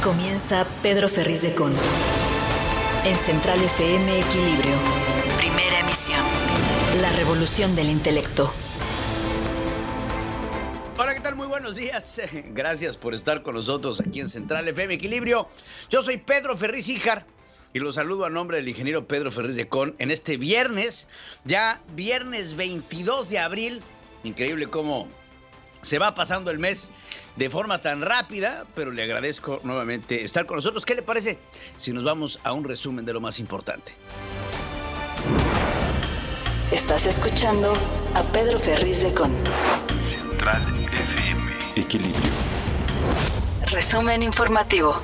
Comienza Pedro Ferriz de Con. En Central FM Equilibrio. Primera emisión. La revolución del intelecto. Hola, ¿qué tal? Muy buenos días. Gracias por estar con nosotros aquí en Central FM Equilibrio. Yo soy Pedro Ferriz Híjar y los saludo a nombre del ingeniero Pedro Ferriz de Con en este viernes, ya viernes 22 de abril. Increíble cómo se va pasando el mes de forma tan rápida, pero le agradezco nuevamente estar con nosotros. ¿Qué le parece si nos vamos a un resumen de lo más importante? Estás escuchando a Pedro Ferriz de Con. Central FM Equilibrio. Resumen informativo.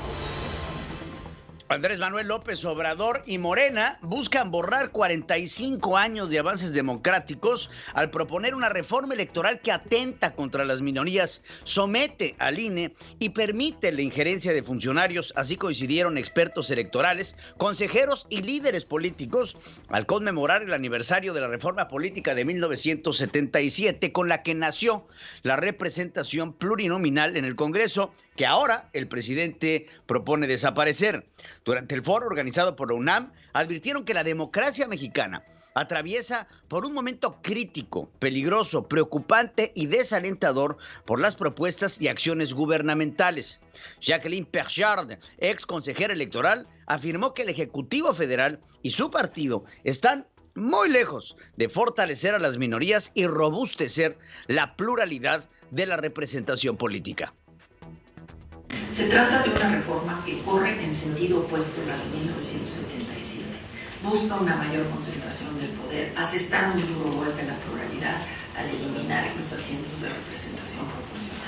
Andrés Manuel López Obrador y Morena buscan borrar 45 años de avances democráticos al proponer una reforma electoral que atenta contra las minorías, somete al INE y permite la injerencia de funcionarios. Así coincidieron expertos electorales, consejeros y líderes políticos al conmemorar el aniversario de la reforma política de 1977, con la que nació la representación plurinominal en el Congreso, que ahora el presidente propone desaparecer. Durante el foro organizado por la UNAM, advirtieron que la democracia mexicana atraviesa por un momento crítico, peligroso, preocupante y desalentador por las propuestas y acciones gubernamentales. Jacqueline Pechard, ex consejera electoral, afirmó que el Ejecutivo Federal y su partido están muy lejos de fortalecer a las minorías y robustecer la pluralidad de la representación política. Se trata de una reforma que corre en sentido opuesto a la de 1977. Busca una mayor concentración del poder, asestando un duro golpe a la pluralidad al eliminar los asientos de representación proporcional.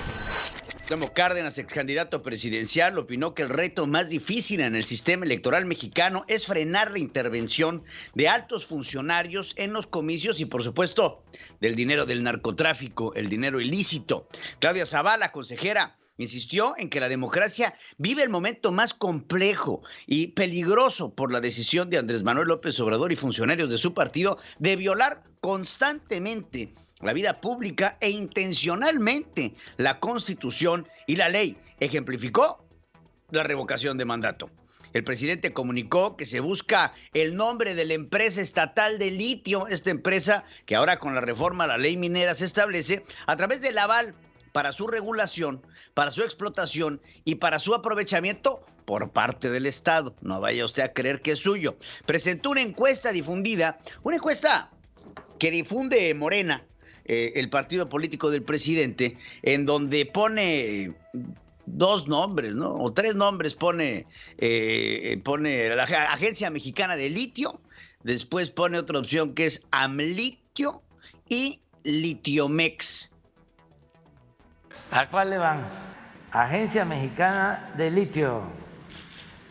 Cuauhtémoc Cárdenas, ex candidato presidencial, opinó que el reto más difícil en el sistema electoral mexicano es frenar la intervención de altos funcionarios en los comicios y, por supuesto, del dinero del narcotráfico, el dinero ilícito. Claudia Zavala, consejera, insistió en que la democracia vive el momento más complejo y peligroso por la decisión de Andrés Manuel López Obrador y funcionarios de su partido de violar constantemente la vida pública e intencionalmente la Constitución y la ley. Ejemplificó la revocación de mandato. El presidente comunicó que se busca el nombre de la empresa estatal de litio, esta empresa que ahora con la reforma a la ley minera se establece a través del aval para su regulación, para su explotación y para su aprovechamiento por parte del Estado. No vaya usted a creer que es suyo. Presentó una encuesta difundida, una encuesta que difunde Morena, el partido político del presidente, en donde pone dos nombres, ¿no? O tres nombres pone la Agencia Mexicana de Litio, después pone otra opción que es AMLitio y Litiomex. ¿A cuál le van? Agencia Mexicana de Litio,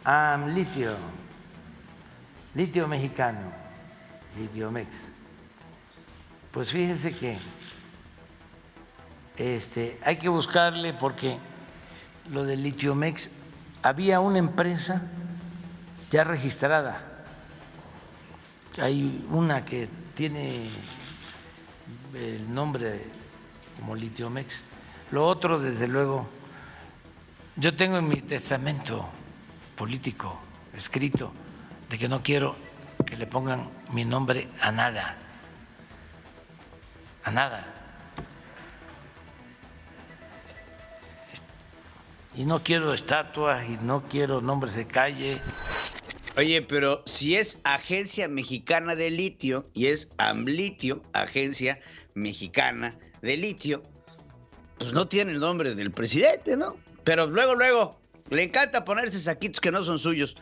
AMLitio, Litio Mexicano, Litiomex. Pues fíjense que hay que buscarle, porque lo del Litiomex, había una empresa ya registrada. Hay una que tiene el nombre como Litiomex. Lo otro, desde luego, yo tengo en mi testamento político escrito de que no quiero que le pongan mi nombre a nada, a nada. Y no quiero estatuas y no quiero nombres de calle. Oye, pero si es Agencia Mexicana de Litio y es AMLitio, Agencia Mexicana de Litio, pues no tiene el nombre del presidente, ¿no? Pero luego, le encanta ponerse saquitos que no son suyos.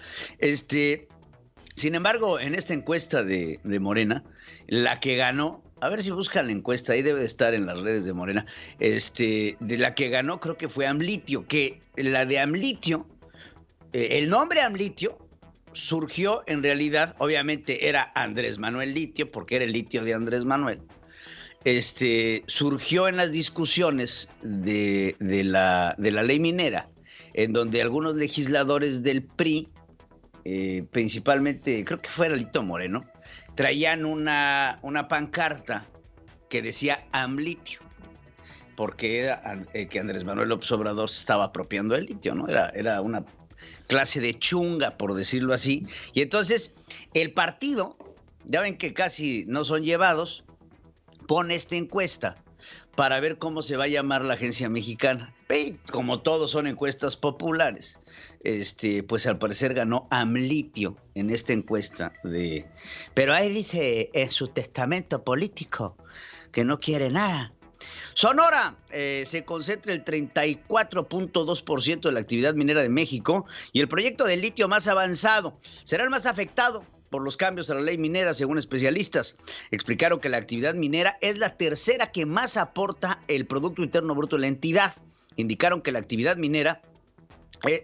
Sin embargo, en esta encuesta de Morena, la que ganó, a ver si buscan la encuesta, ahí debe de estar en las redes de Morena, de la que ganó creo que fue AMLitio, que la de AMLitio, el nombre AMLitio surgió en realidad, obviamente era Andrés Manuel Litio, porque era el litio de Andrés Manuel. Surgió en las discusiones de la ley minera, en donde algunos legisladores del PRI, principalmente, creo que fue Alito Moreno, traían una pancarta que decía AMLitio, porque era que Andrés Manuel López Obrador se estaba apropiando del litio, ¿no? Era una clase de chunga, por decirlo así. Y entonces el partido, ya ven que casi no son llevados, pone esta encuesta para ver cómo se va a llamar la agencia mexicana. Y como todos son encuestas populares, pues al parecer ganó AMLitio en esta encuesta. Pero ahí dice en su testamento político que no quiere nada. Sonora se concentra el 34.2% de la actividad minera de México y el proyecto de litio más avanzado será el más afectado por los cambios a la ley minera, según especialistas. Explicaron que la actividad minera es la tercera que más aporta el Producto Interno Bruto de la entidad. Indicaron que la actividad minera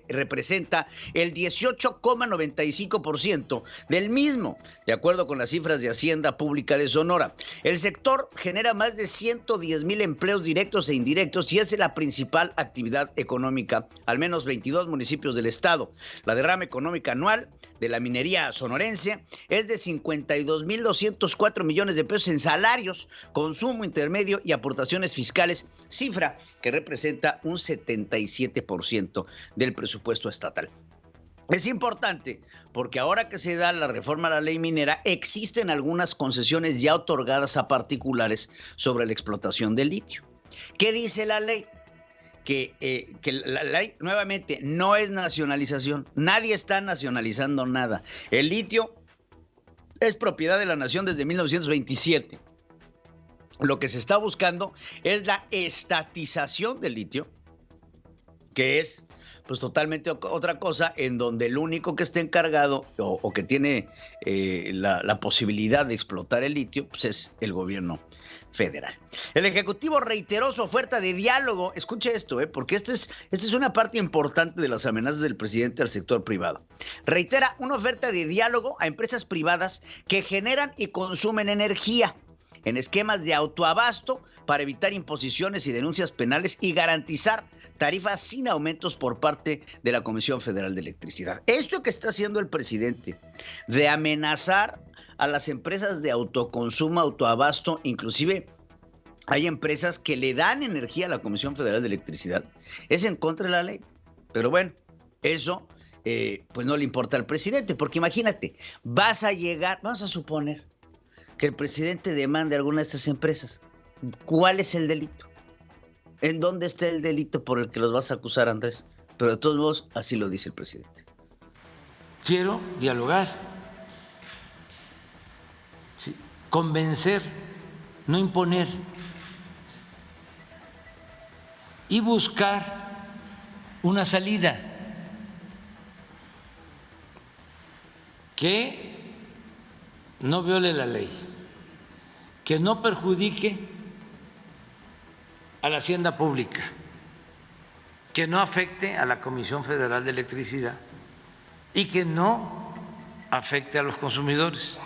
representa el 18,95% del mismo, de acuerdo con las cifras de Hacienda Pública de Sonora. El sector genera más de 110,000 empleos directos e indirectos y es la principal actividad económica, al menos 22 municipios del estado. La derrama económica anual de la minería sonorense es de 52,204 millones de pesos en salarios, consumo intermedio y aportaciones fiscales, cifra que representa un 77% del presupuesto estatal. Es importante porque ahora que se da la reforma a la ley minera, existen algunas concesiones ya otorgadas a particulares sobre la explotación del litio. ¿Qué dice la ley? Que la ley, nuevamente, no es nacionalización. Nadie está nacionalizando nada. El litio es propiedad de la nación desde 1927. Lo que se está buscando es la estatización del litio, que es pues totalmente otra cosa, en donde el único que esté encargado o que tiene la posibilidad de explotar el litio, pues es el gobierno federal. El Ejecutivo reiteró su oferta de diálogo. Escuche esto, porque esta es una parte importante de las amenazas del presidente al sector privado. Reitera una oferta de diálogo a empresas privadas que generan y consumen energía en esquemas de autoabasto para evitar imposiciones y denuncias penales y garantizar tarifas sin aumentos por parte de la Comisión Federal de Electricidad. Esto que está haciendo el presidente de amenazar a las empresas de autoconsumo, autoabasto, inclusive hay empresas que le dan energía a la Comisión Federal de Electricidad, es en contra de la ley. Pero bueno, eso pues no le importa al presidente, porque imagínate, vamos a suponer que el presidente demande a alguna de estas empresas. ¿Cuál es el delito? ¿En dónde está el delito por el que los vas a acusar, Andrés? Pero de todos modos, así lo dice el presidente. Quiero dialogar, sí, convencer, no imponer, y buscar una salida que no viole la ley, que no perjudique a la hacienda pública, que no afecte a la Comisión Federal de Electricidad y que no afecte a los consumidores.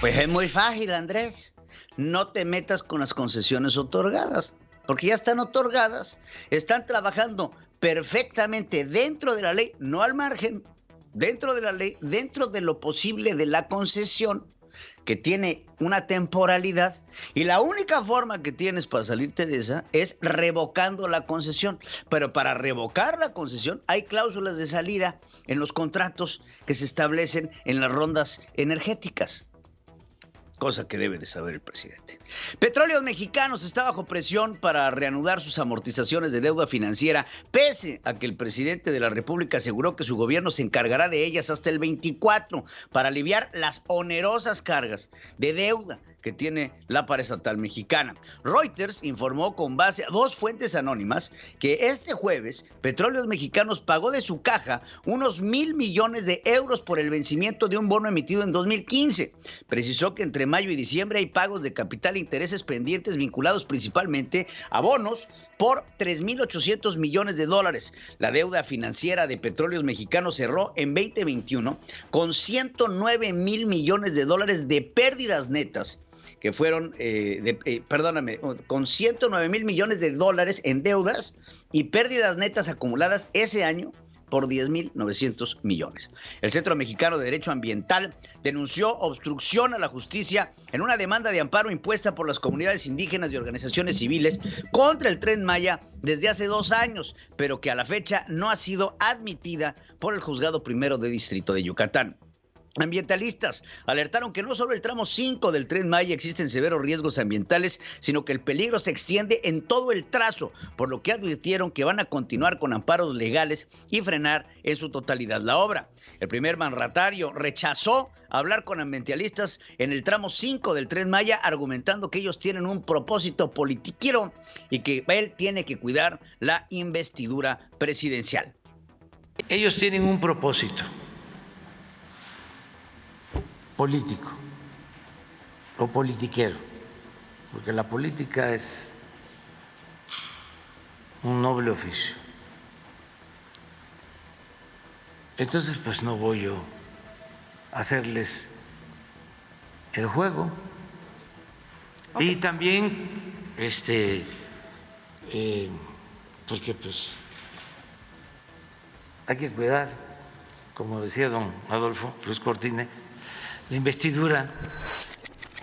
Pues es muy fácil, Andrés. No te metas con las concesiones otorgadas, porque ya están otorgadas, están trabajando perfectamente dentro de la ley, no al margen, dentro de la ley, dentro de lo posible de la concesión, que tiene una temporalidad, y la única forma que tienes para salirte de esa es revocando la concesión. Pero para revocar la concesión hay cláusulas de salida en los contratos que se establecen en las rondas energéticas, cosa que debe de saber el presidente. Petróleos Mexicanos está bajo presión para reanudar sus amortizaciones de deuda financiera, pese a que el presidente de la República aseguró que su gobierno se encargará de ellas hasta el 24 para aliviar las onerosas cargas de deuda que tiene la paraestatal mexicana. Reuters informó con base a 2 fuentes anónimas que este jueves Petróleos Mexicanos pagó de su caja unos 1,000 millones de euros por el vencimiento de un bono emitido en 2015. Precisó que entre mayo y diciembre hay pagos de capital e intereses pendientes vinculados principalmente a bonos por 3,800 millones de dólares. La deuda financiera de Petróleos Mexicanos cerró en 2021 con 109,000 millones de dólares de pérdidas netas, que fueron, con 109,000 millones de dólares en deudas y pérdidas netas acumuladas ese año por 10.900 millones. El Centro Mexicano de Derecho Ambiental denunció obstrucción a la justicia en una demanda de amparo impuesta por las comunidades indígenas y organizaciones civiles contra el Tren Maya desde hace 2 años, pero que a la fecha no ha sido admitida por el Juzgado Primero de Distrito de Yucatán. Ambientalistas alertaron que no solo el tramo 5 del Tren Maya existen severos riesgos ambientales, sino que el peligro se extiende en todo el trazo, por lo que advirtieron que van a continuar con amparos legales y frenar en su totalidad la obra. El primer mandatario rechazó hablar con ambientalistas en el tramo 5 del Tren Maya, argumentando que ellos tienen un propósito politiquero y que él tiene que cuidar la investidura presidencial. Ellos tienen un propósito político o politiquero, porque la política es un noble oficio. Entonces, pues no voy yo a hacerles el juego. Okay. Y también, porque pues hay que cuidar, como decía don Adolfo Ruiz Cortines, la investidura.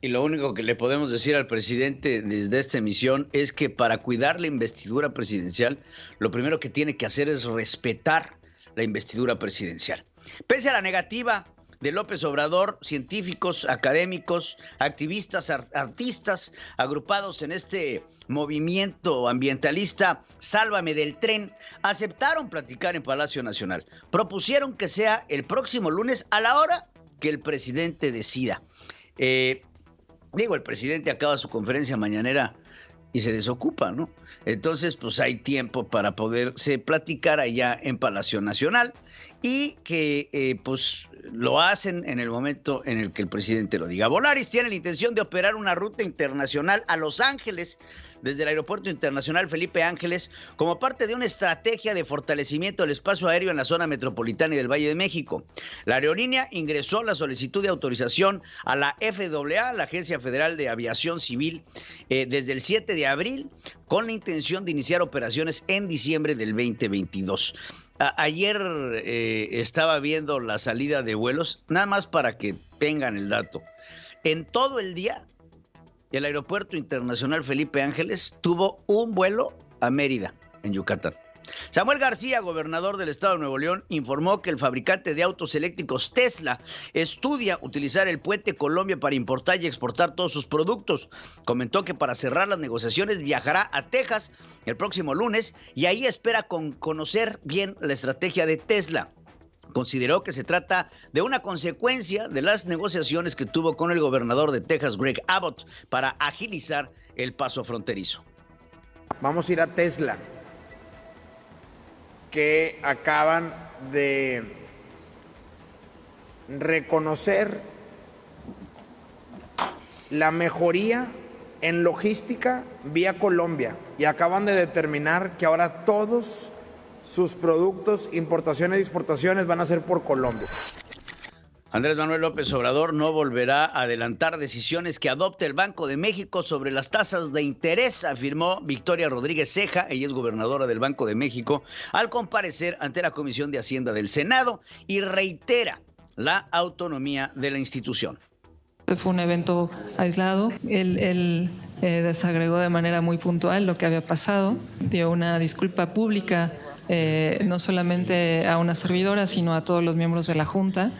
Y lo único que le podemos decir al presidente desde esta emisión es que para cuidar la investidura presidencial, lo primero que tiene que hacer es respetar la investidura presidencial. Pese a la negativa de López Obrador, científicos, académicos, activistas, artistas agrupados en este movimiento ambientalista Sálvame del Tren, aceptaron platicar en Palacio Nacional. Propusieron que sea el próximo lunes a la hora que el presidente decida. El presidente acaba su conferencia mañanera y se desocupa, ¿no? Entonces, pues hay tiempo para poderse platicar allá en Palacio Nacional y que, pues, lo hacen en el momento en el que el presidente lo diga. Volaris tiene la intención de operar una ruta internacional a Los Ángeles desde el Aeropuerto Internacional Felipe Ángeles como parte de una estrategia de fortalecimiento del espacio aéreo en la zona metropolitana y del Valle de México. La aerolínea ingresó la solicitud de autorización a la FAA, la Agencia Federal de Aviación Civil, desde el 7 de abril con la intención de iniciar operaciones en diciembre del 2022. Ayer estaba viendo la salida de vuelos, nada más para que tengan el dato. En todo el día, el Aeropuerto Internacional Felipe Ángeles tuvo un vuelo a Mérida, en Yucatán. Samuel García, gobernador del estado de Nuevo León, informó que el fabricante de autos eléctricos Tesla estudia utilizar el puente Colombia para importar y exportar todos sus productos. Comentó que para cerrar las negociaciones viajará a Texas el próximo lunes y ahí espera conocer bien la estrategia de Tesla. Consideró que se trata de una consecuencia de las negociaciones que tuvo con el gobernador de Texas, Greg Abbott, para agilizar el paso fronterizo. Vamos a ir a Tesla, que acaban de reconocer la mejoría en logística vía Colombia y acaban de determinar que ahora todos sus productos, importaciones y exportaciones, van a ser por Colombia. Andrés Manuel López Obrador no volverá a adelantar decisiones que adopte el Banco de México sobre las tasas de interés, afirmó Victoria Rodríguez Ceja, ella es gobernadora del Banco de México, al comparecer ante la Comisión de Hacienda del Senado y reitera la autonomía de la institución. Fue un evento aislado, él desagregó de manera muy puntual lo que había pasado, dio una disculpa pública no solamente a una servidora, sino a todos los miembros de la Junta.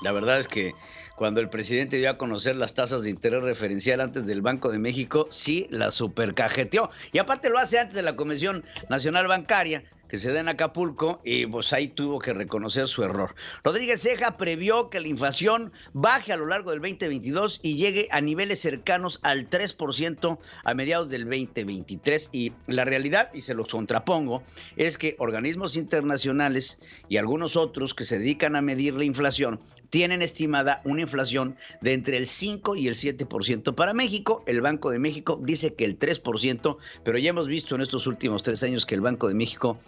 La verdad es que cuando el presidente dio a conocer las tasas de interés referencial antes del Banco de México, sí la supercajeteó. Y aparte lo hace antes de la Comisión Nacional Bancaria, que se da en Acapulco, y pues ahí tuvo que reconocer su error. Rodríguez Ceja previó que la inflación baje a lo largo del 2022 y llegue a niveles cercanos al 3% a mediados del 2023. Y la realidad, y se los contrapongo, es que organismos internacionales y algunos otros que se dedican a medir la inflación tienen estimada una inflación de entre el 5 y el 7% para México. El Banco de México dice que el 3%, pero ya hemos visto en estos últimos 3 años que el Banco de México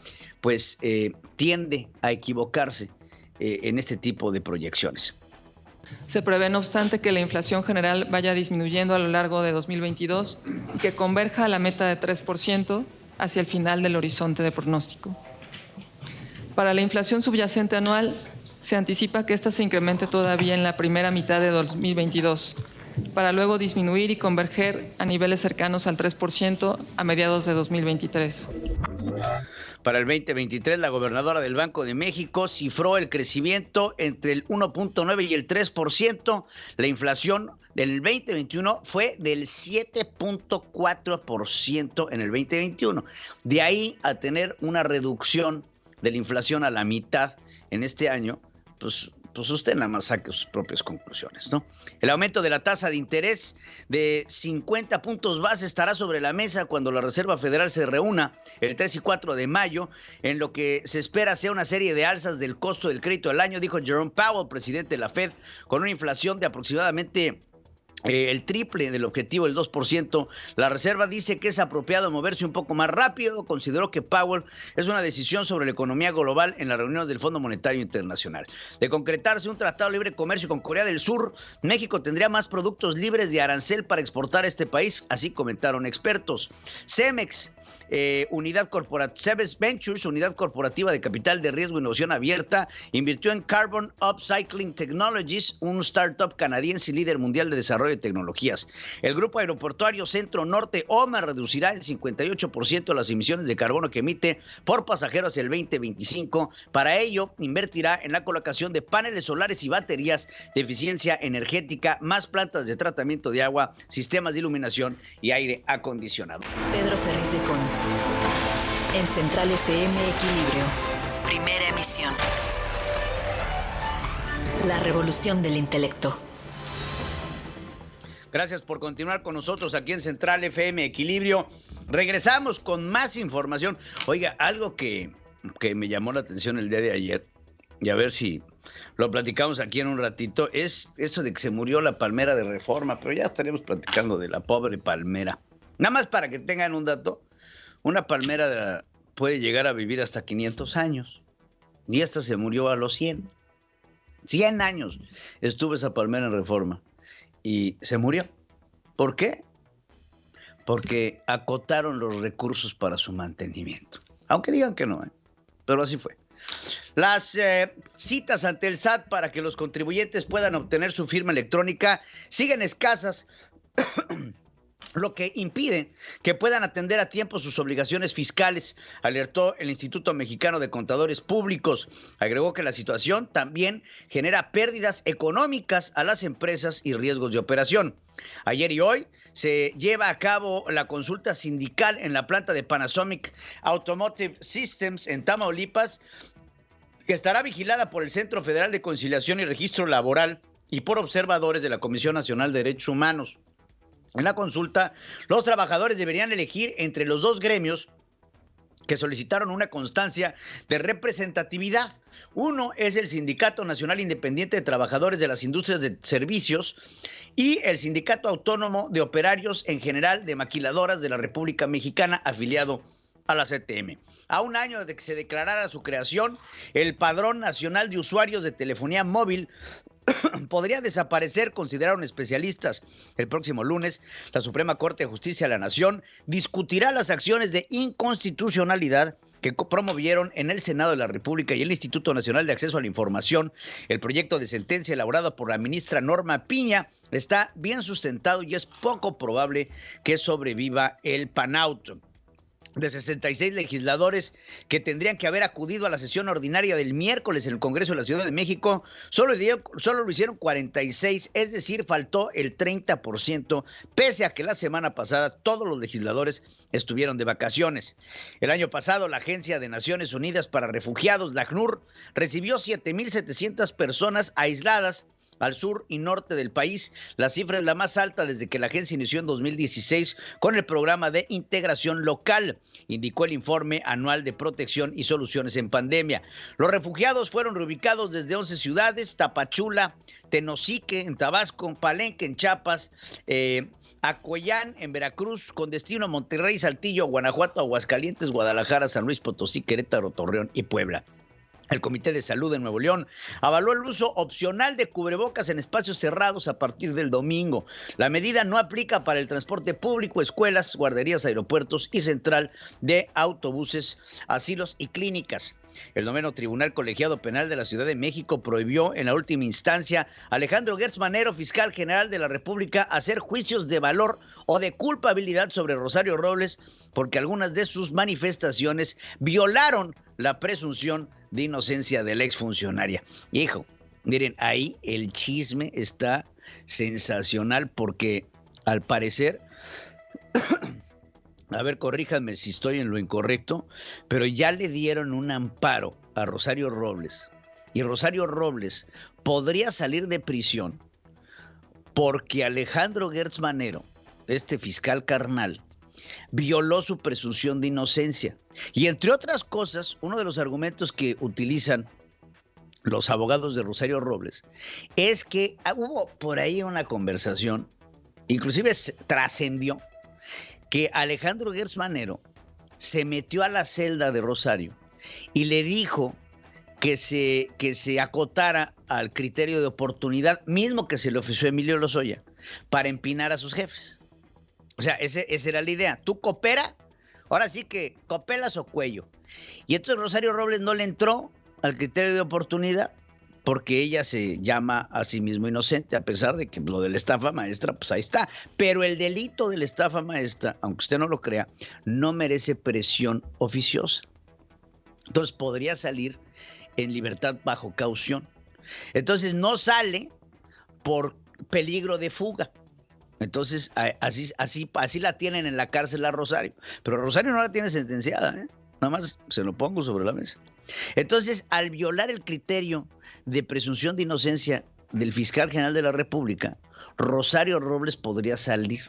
pues tiende a equivocarse en este tipo de proyecciones. Se prevé, no obstante, que la inflación general vaya disminuyendo a lo largo de 2022 y que converja a la meta de 3% hacia el final del horizonte de pronóstico. Para la inflación subyacente anual, se anticipa que esta se incremente todavía en la primera mitad de 2022, para luego disminuir y converger a niveles cercanos al 3% a mediados de 2023. Para el 2023, la gobernadora del Banco de México cifró el crecimiento entre el 1.9 y el 3%. La inflación del 2021 fue del 7.4% en el 2021. De ahí a tener una reducción de la inflación a la mitad en este año, pues usted nada más saque sus propias conclusiones, ¿no? El aumento de la tasa de interés de 50 puntos base estará sobre la mesa cuando la Reserva Federal se reúna el 3 y 4 de mayo, en lo que se espera sea una serie de alzas del costo del crédito al año, dijo Jerome Powell, presidente de la Fed, con una inflación de aproximadamente el triple del objetivo, el 2%. La Reserva dice que es apropiado moverse un poco más rápido. Consideró que Powell es una decisión sobre la economía global en las reuniones del Fondo Monetario Internacional. De concretarse un tratado de libre comercio con Corea del Sur, México tendría más productos libres de arancel para exportar a este país, así comentaron expertos. Cemex, Cemex Ventures, unidad corporativa de capital de riesgo e innovación abierta, invirtió en Carbon Upcycling Technologies, un startup canadiense y líder mundial de desarrollo de tecnologías. El grupo aeroportuario Centro Norte, OMA, reducirá en 58% las emisiones de carbono que emite por pasajero hacia el 2025. Para ello, invertirá en la colocación de paneles solares y baterías de eficiencia energética, más plantas de tratamiento de agua, sistemas de iluminación y aire acondicionado. Pedro Ferriz de Con. En Central FM Equilibrio. Primera emisión. La revolución del intelecto. Gracias por continuar con nosotros aquí en Central FM Equilibrio. Regresamos con más información. Oiga, algo que me llamó la atención el día de ayer, y a ver si lo platicamos aquí en un ratito, es eso de que se murió la palmera de Reforma, pero ya estaremos platicando de la pobre palmera. Nada más para que tengan un dato, una palmera puede llegar a vivir hasta 500 años, y esta se murió a los 100. 100 años estuvo esa palmera en Reforma. Y se murió. ¿Por qué? Porque acotaron los recursos para su mantenimiento. Aunque digan que no, pero así fue. Las citas ante el SAT para que los contribuyentes puedan obtener su firma electrónica siguen escasas, lo que impide que puedan atender a tiempo sus obligaciones fiscales, alertó el Instituto Mexicano de Contadores Públicos. Agregó que la situación también genera pérdidas económicas a las empresas y riesgos de operación. Ayer y hoy se lleva a cabo la consulta sindical en la planta de Panasonic Automotive Systems en Tamaulipas, que estará vigilada por el Centro Federal de Conciliación y Registro Laboral y por observadores de la Comisión Nacional de Derechos Humanos. En la consulta, los trabajadores deberían elegir entre los dos gremios que solicitaron una constancia de representatividad. Uno es el Sindicato Nacional Independiente de Trabajadores de las Industrias de Servicios y el Sindicato Autónomo de Operarios en General de Maquiladoras de la República Mexicana, afiliado a la CTM. A un año de que se declarara su creación, el Padrón Nacional de Usuarios de Telefonía Móvil podría desaparecer, consideraron especialistas. El próximo lunes, la Suprema Corte de Justicia de la Nación discutirá las acciones de inconstitucionalidad que promovieron en el Senado de la República y el Instituto Nacional de Acceso a la Información. El proyecto de sentencia elaborado por la ministra Norma Piña está bien sustentado y es poco probable que sobreviva el PANAUT. De 66 legisladores que tendrían que haber acudido a la sesión ordinaria del miércoles en el Congreso de la Ciudad de México, solo lo hicieron 46, es decir, faltó el 30%, pese a que la semana pasada todos los legisladores estuvieron de vacaciones. El año pasado, la Agencia de Naciones Unidas para Refugiados, la ACNUR, recibió 7,700 personas aisladas al sur y norte del país. La cifra es la más alta desde que la agencia inició en 2016 con el programa de integración local, indicó el informe anual de protección y soluciones en pandemia. Los refugiados fueron reubicados desde 11 ciudades: Tapachula, Tenosique en Tabasco, Palenque en Chiapas, Acoyán en Veracruz, con destino a Monterrey, Saltillo, Guanajuato, Aguascalientes, Guadalajara, San Luis Potosí, Querétaro, Torreón y Puebla. El Comité de Salud de Nuevo León avaló el uso opcional de cubrebocas en espacios cerrados a partir del domingo. La medida no aplica para el transporte público, escuelas, guarderías, aeropuertos y central de autobuses, asilos y clínicas. El 9º Tribunal Colegiado Penal de la Ciudad de México prohibió en la última instancia a Alejandro Gertz Manero, fiscal general de la República, hacer juicios de valor o de culpabilidad sobre Rosario Robles porque algunas de sus manifestaciones violaron la presunción de inocencia de la exfuncionaria. Hijo, miren, ahí el chisme está sensacional porque al parecer, a ver, corríjanme si estoy en lo incorrecto, pero ya le dieron un amparo a Rosario Robles y Rosario Robles podría salir de prisión porque Alejandro Gertz Manero, este fiscal carnal, violó su presunción de inocencia. Y entre otras cosas, uno de los argumentos que utilizan los abogados de Rosario Robles es que hubo por ahí una conversación, inclusive trascendió, que Alejandro Gertz Manero se metió a la celda de Rosario y le dijo que se acotara al criterio de oportunidad mismo que se le ofreció a Emilio Lozoya para empinar a sus jefes. O sea, esa era la idea. Tú coopera, ahora sí que copelas o cuello. Y entonces Rosario Robles no le entró al criterio de oportunidad porque ella se llama a sí mismo inocente, a pesar de que lo de la estafa maestra, pues ahí está. Pero el delito de la estafa maestra, aunque usted no lo crea, no merece presión oficiosa. Entonces podría salir en libertad bajo caución. Entonces no sale por peligro de fuga. Entonces, así la tienen en la cárcel a Rosario. Pero Rosario no la tiene sentenciada, ¿eh? Nada más se lo pongo sobre la mesa. Entonces, al violar el criterio de presunción de inocencia del fiscal general de la República, Rosario Robles podría salir.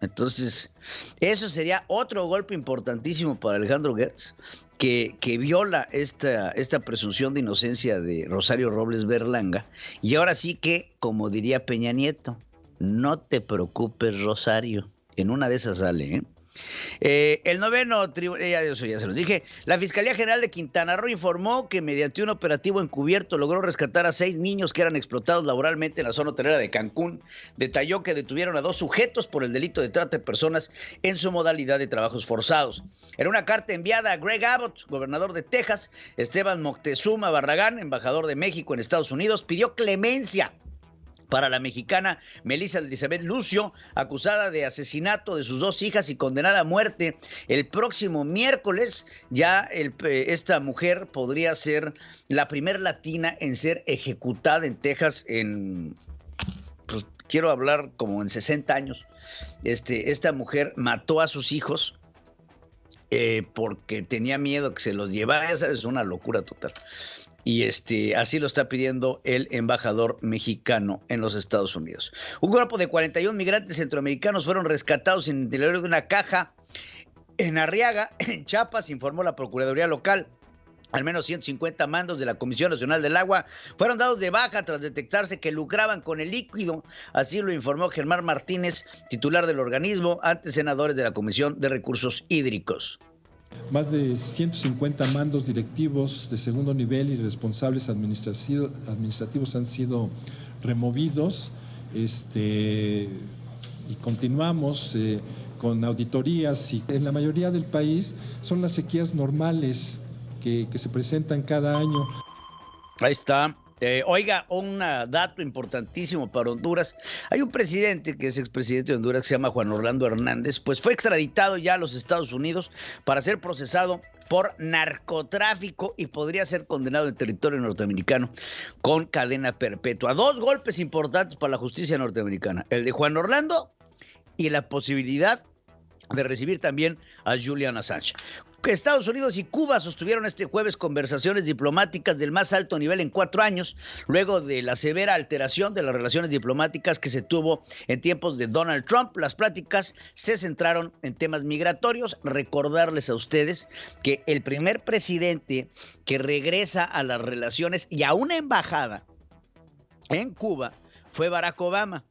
Entonces, eso sería otro golpe importantísimo para Alejandro Gertz, que viola esta presunción de inocencia de Rosario Robles Berlanga. Y ahora sí que, como diría Peña Nieto, no te preocupes, Rosario. En una de esas sale, ¿eh? El 9º tribunal, ya se los dije, la Fiscalía General de Quintana Roo informó que mediante un operativo encubierto logró rescatar a 6 niños que eran explotados laboralmente en la zona hotelera de Cancún. Detalló que detuvieron a 2 sujetos por el delito de trata de personas en su modalidad de trabajos forzados. En una carta enviada a Greg Abbott, gobernador de Texas, Esteban Moctezuma Barragán, embajador de México en Estados Unidos, pidió clemencia para la mexicana Melissa Elizabeth Lucio, acusada de asesinato de sus 2 hijas y condenada a muerte. El próximo miércoles ya esta mujer podría ser la primer latina en ser ejecutada en Texas pues quiero hablar como en 60 años. Esta mujer mató a sus hijos porque tenía miedo que se los llevara. Ya sabes, una locura total. Y así lo está pidiendo el embajador mexicano en los Estados Unidos. Un grupo de 41 migrantes centroamericanos fueron rescatados en el interior de una caja en Arriaga, en Chiapas, informó la Procuraduría Local. Al menos 150 mandos de la Comisión Nacional del Agua fueron dados de baja tras detectarse que lucraban con el líquido. Así lo informó Germán Martínez, titular del organismo, ante senadores de la Comisión de Recursos Hídricos. Más de 150 mandos directivos de segundo nivel y responsables administrativos han sido removidos y continuamos con auditorías y en la mayoría del país son las sequías normales que se presentan cada año. Ahí está. Oiga, un dato importantísimo para Honduras. Hay un presidente que es expresidente de Honduras que se llama Juan Orlando Hernández, pues fue extraditado ya a los Estados Unidos para ser procesado por narcotráfico y podría ser condenado en territorio norteamericano con cadena perpetua. 2 golpes importantes para la justicia norteamericana, el de Juan Orlando y la posibilidad de recibir también a Julian Assange. Estados Unidos y Cuba sostuvieron este jueves conversaciones diplomáticas del más alto nivel en 4 años, luego de la severa alteración de las relaciones diplomáticas que se tuvo en tiempos de Donald Trump. Las pláticas se centraron en temas migratorios. Recordarles a ustedes que el primer presidente que regresa a las relaciones y a una embajada en Cuba fue Barack Obama,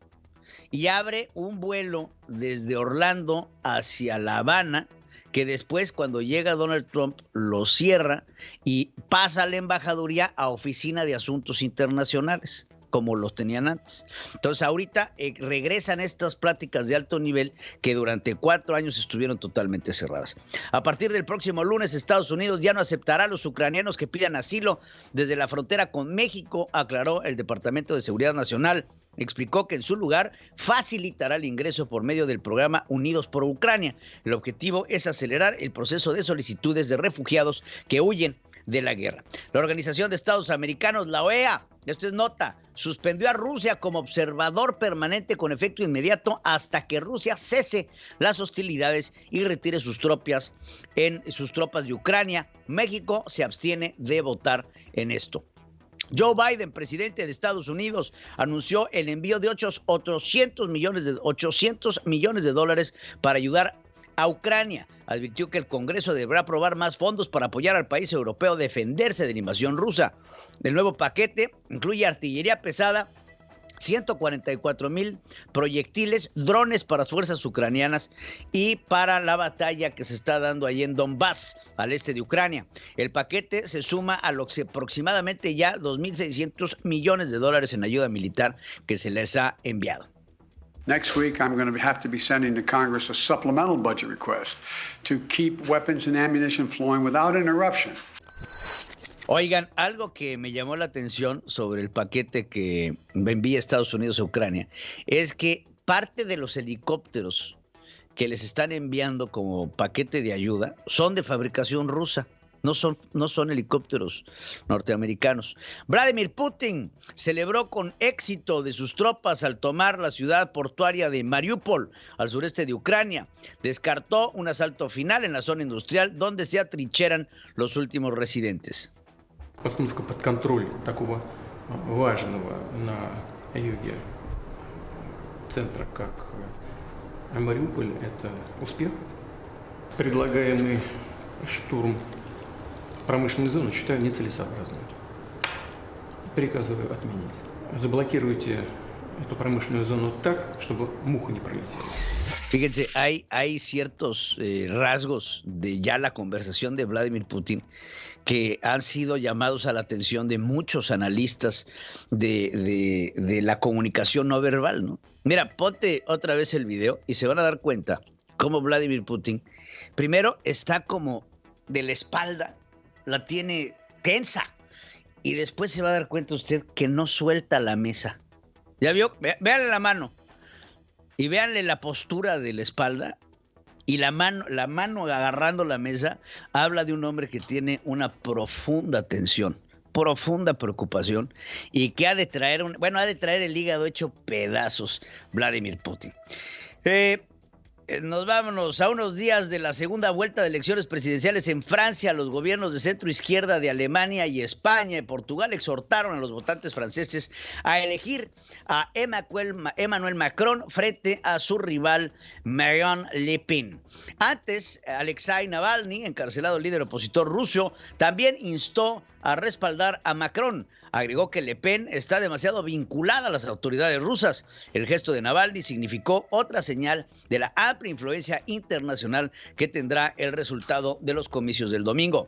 y abre un vuelo desde Orlando hacia La Habana que después, cuando llega Donald Trump, lo cierra y pasa la embajaduría a Oficina de Asuntos Internacionales, como los tenían antes. Entonces ahorita regresan estas pláticas de alto nivel que durante 4 años estuvieron totalmente cerradas. A partir del próximo lunes, Estados Unidos ya no aceptará a los ucranianos que pidan asilo desde la frontera con México, aclaró el Departamento de Seguridad Nacional. Explicó que en su lugar facilitará el ingreso por medio del programa Unidos por Ucrania. El objetivo es acelerar el proceso de solicitudes de refugiados que huyen de la guerra. La Organización de Estados Americanos, la OEA, esto es nota, suspendió a Rusia como observador permanente con efecto inmediato hasta que Rusia cese las hostilidades y retire sus tropas de Ucrania. México se abstiene de votar en esto. Joe Biden, presidente de Estados Unidos, anunció el envío de 800 millones de dólares para ayudar a Ucrania. Advirtió que el Congreso deberá aprobar más fondos para apoyar al país europeo a defenderse de la invasión rusa. El nuevo paquete incluye artillería pesada, 144,000 proyectiles, drones para las fuerzas ucranianas y para la batalla que se está dando ahí en Donbass, al este de Ucrania. El paquete se suma a lo que aproximadamente ya 2.600 millones de dólares en ayuda militar que se les ha enviado. Next week, I'm going to have to be sending to Congress a supplemental budget request to keep weapons and ammunition flowing without interruption. Oigan, algo que me llamó la atención sobre el paquete que envía Estados Unidos a Ucrania es que parte de los helicópteros que les están enviando como paquete de ayuda son de fabricación rusa. No son helicópteros norteamericanos. Vladimir Putin celebró con éxito de sus tropas al tomar la ciudad portuaria de Mariupol, al sureste de Ucrania. Descartó un asalto final en la zona industrial donde se atrincheran los últimos residentes. Постановка под контроль такого важного на юге центра, как Мариуполь, это успех. Предлагаемый штурм промышленной зоны считаю нецелесообразным. Приказываю отменить. Заблокируйте эту промышленную зону так, чтобы муха не пролетела. Fíjense, hay ciertos rasgos de ya la conversación de Vladimir Putin que han sido llamados a la atención de muchos analistas de la comunicación no verbal, ¿no? Mira, ponte otra vez el video y se van a dar cuenta cómo Vladimir Putin primero está como de la espalda, la tiene tensa y después se va a dar cuenta usted que no suelta la mesa. ¿Ya vio? Véanle la mano. Y véanle la postura de la espalda y la mano agarrando la mesa habla de un hombre que tiene una profunda tensión, profunda preocupación y que ha de traer el hígado hecho pedazos Vladimir Putin. Nos vámonos a unos días de la segunda vuelta de elecciones presidenciales en Francia. Los gobiernos de centro izquierda de Alemania y España y Portugal exhortaron a los votantes franceses a elegir a Emmanuel Macron frente a su rival Marine Le Pen. Antes, Alexei Navalny, encarcelado líder opositor ruso, también instó a respaldar a Macron. Agregó que Le Pen está demasiado vinculada a las autoridades rusas. El gesto de Navalny significó otra señal de la amplia influencia internacional que tendrá el resultado de los comicios del domingo.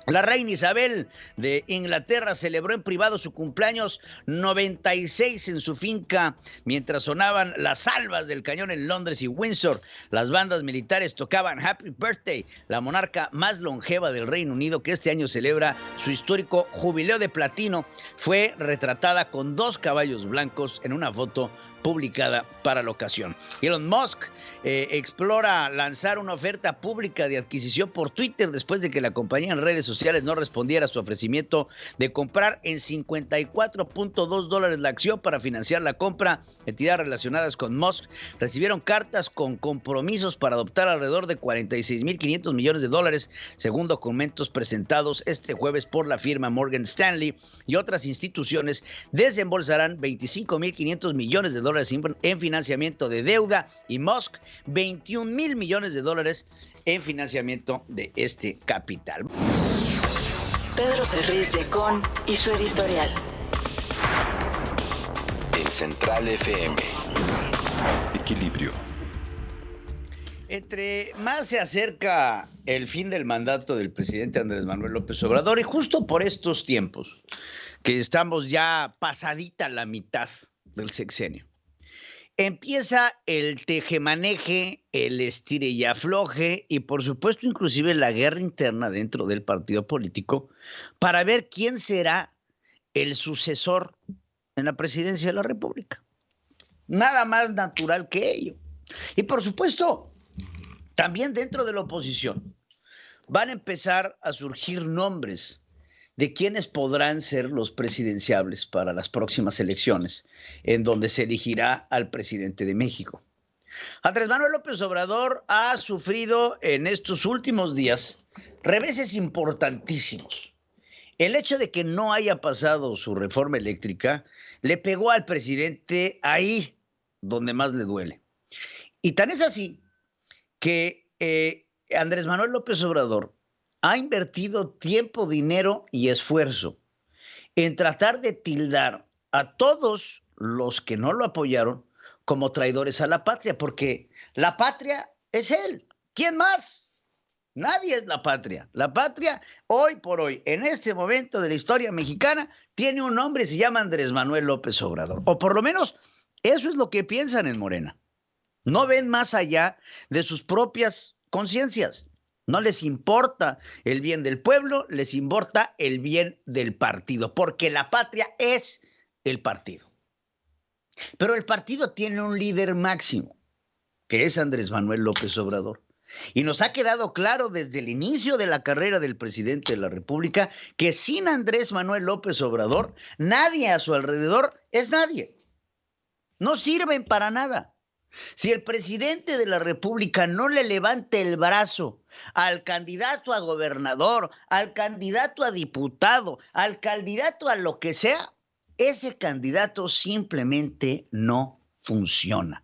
La reina Isabel de Inglaterra celebró en privado su cumpleaños 96 en su finca mientras sonaban las salvas del cañón en Londres y Windsor. Las bandas militares tocaban Happy Birthday, la monarca más longeva del Reino Unido que este año celebra su histórico jubileo de platino. Fue retratada con 2 caballos blancos en una foto publicada para la ocasión. Elon Musk explora lanzar una oferta pública de adquisición por Twitter después de que la compañía en redes sociales no respondiera a su ofrecimiento de comprar en $54.2 la acción para financiar la compra. Entidades relacionadas con Musk recibieron cartas con compromisos para adoptar alrededor de $46.500 millones, según documentos presentados este jueves por la firma Morgan Stanley, y otras instituciones desembolsarán $25.500 millones en financiamiento de deuda y Musk $21,000 millones en financiamiento de este capital. Pedro Ferriz de Con y su editorial. En Central FM. Equilibrio. Entre más se acerca el fin del mandato del presidente Andrés Manuel López Obrador, y justo por estos tiempos, que estamos ya pasadita la mitad del sexenio, empieza el tejemaneje, el estire y afloje, y por supuesto inclusive la guerra interna dentro del partido político para ver quién será el sucesor en la presidencia de la República. Nada más natural que ello. Y por supuesto, también dentro de la oposición van a empezar a surgir nombres de quienes podrán ser los presidenciables para las próximas elecciones, en donde se elegirá al presidente de México. Andrés Manuel López Obrador ha sufrido en estos últimos días reveses importantísimos. El hecho de que no haya pasado su reforma eléctrica le pegó al presidente ahí donde más le duele. Y tan es así que Andrés Manuel López Obrador ha invertido tiempo, dinero y esfuerzo en tratar de tildar a todos los que no lo apoyaron como traidores a la patria, porque la patria es él. ¿Quién más? Nadie es la patria. La patria, hoy por hoy, en este momento de la historia mexicana, tiene un nombre y se llama Andrés Manuel López Obrador. O por lo menos eso es lo que piensan en Morena. No ven más allá de sus propias conciencias. No les importa el bien del pueblo, les importa el bien del partido, porque la patria es el partido. Pero el partido tiene un líder máximo, que es Andrés Manuel López Obrador. Y nos ha quedado claro desde el inicio de la carrera del presidente de la República que sin Andrés Manuel López Obrador, nadie a su alrededor es nadie. No sirven para nada. Si el presidente de la República no le levanta el brazo al candidato a gobernador, al candidato a diputado, al candidato a lo que sea, ese candidato simplemente no funciona.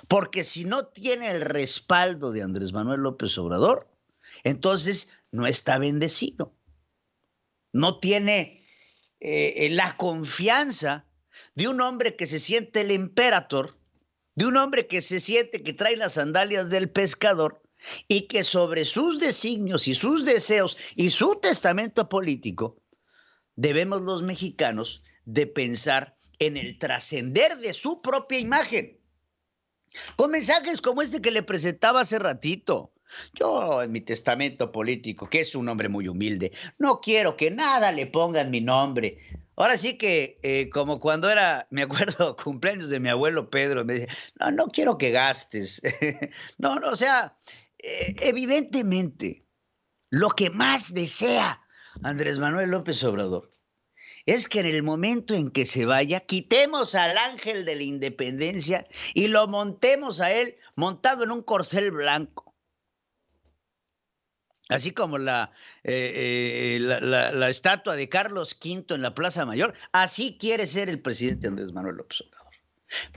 Porque si no tiene el respaldo de Andrés Manuel López Obrador, entonces no está bendecido. No tiene la confianza de un hombre que se siente el emperador, de un hombre que se siente que trae las sandalias del pescador y que sobre sus designios y sus deseos y su testamento político debemos los mexicanos de pensar en el trascender de su propia imagen. Con mensajes como este que le presentaba hace ratito. Yo en mi testamento político, que es un hombre muy humilde, no quiero que nada le pongan mi nombre. Ahora sí que como cuando era, me acuerdo, cumpleaños de mi abuelo Pedro, me decía, no quiero que gastes. No, o sea, evidentemente, lo que más desea Andrés Manuel López Obrador es que en el momento en que se vaya, quitemos al ángel de la independencia y lo montemos a él montado en un corcel blanco. Así como la estatua de Carlos V en la Plaza Mayor, así quiere ser el presidente Andrés Manuel López Obrador.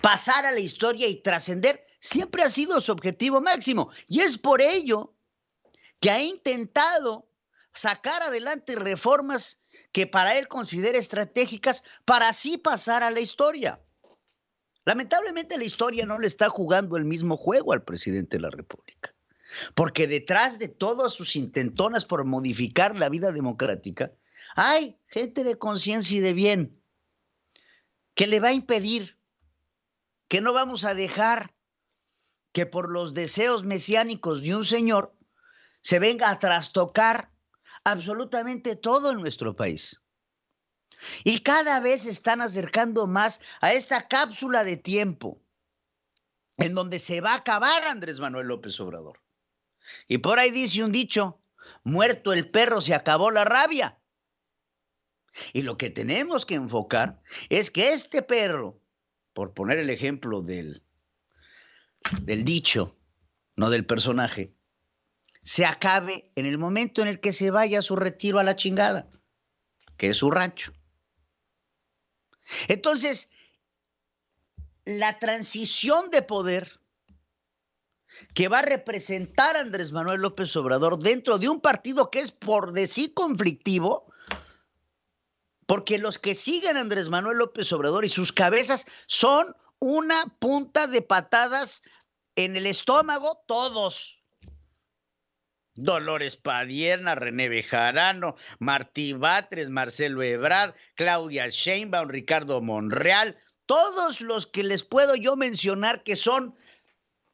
Pasar a la historia y trascender siempre ha sido su objetivo máximo. Y es por ello que ha intentado sacar adelante reformas que para él considera estratégicas para así pasar a la historia. Lamentablemente la historia no le está jugando el mismo juego al presidente de la República. Porque detrás de todas sus intentonas por modificar la vida democrática, hay gente de conciencia y de bien que le va a impedir, que no vamos a dejar que por los deseos mesiánicos de un señor se venga a trastocar absolutamente todo en nuestro país. Y cada vez se están acercando más a esta cápsula de tiempo en donde se va a acabar Andrés Manuel López Obrador. Y por ahí dice un dicho, muerto el perro se acabó la rabia. Y lo que tenemos que enfocar es que este perro, por poner el ejemplo del dicho, no del personaje, se acabe en el momento en el que se vaya a su retiro a la chingada, que es su rancho. Entonces, la transición de poder que va a representar a Andrés Manuel López Obrador dentro de un partido que es por de sí conflictivo, porque los que siguen a Andrés Manuel López Obrador y sus cabezas son una punta de patadas en el estómago todos. Dolores Padierna, René Bejarano, Martí Batres, Marcelo Ebrard, Claudia Sheinbaum, Ricardo Monreal, todos los que les puedo yo mencionar que son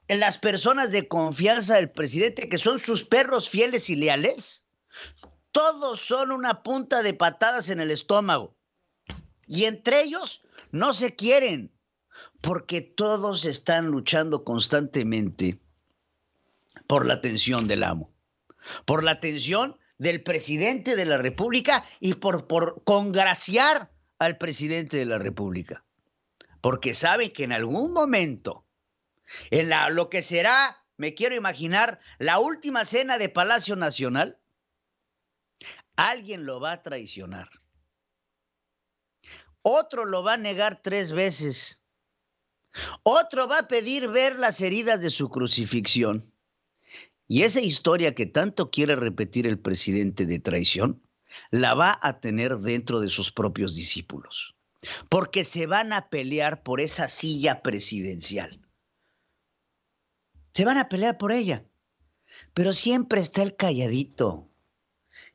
las personas de confianza del presidente, que son sus perros fieles y leales, todos son una punta de patadas en el estómago. Y entre ellos no se quieren, porque todos están luchando constantemente por la atención del amo, por la atención del presidente de la República y por congraciar al presidente de la República. Porque saben que en algún momento, lo que será, me quiero imaginar, la última cena de Palacio Nacional, alguien lo va a traicionar. Otro lo va a negar 3 veces. Otro va a pedir ver las heridas de su crucifixión. Y esa historia que tanto quiere repetir el presidente de traición, la va a tener dentro de sus propios discípulos. Porque se van a pelear por esa silla presidencial. Se van a pelear por ella. Pero siempre está el calladito,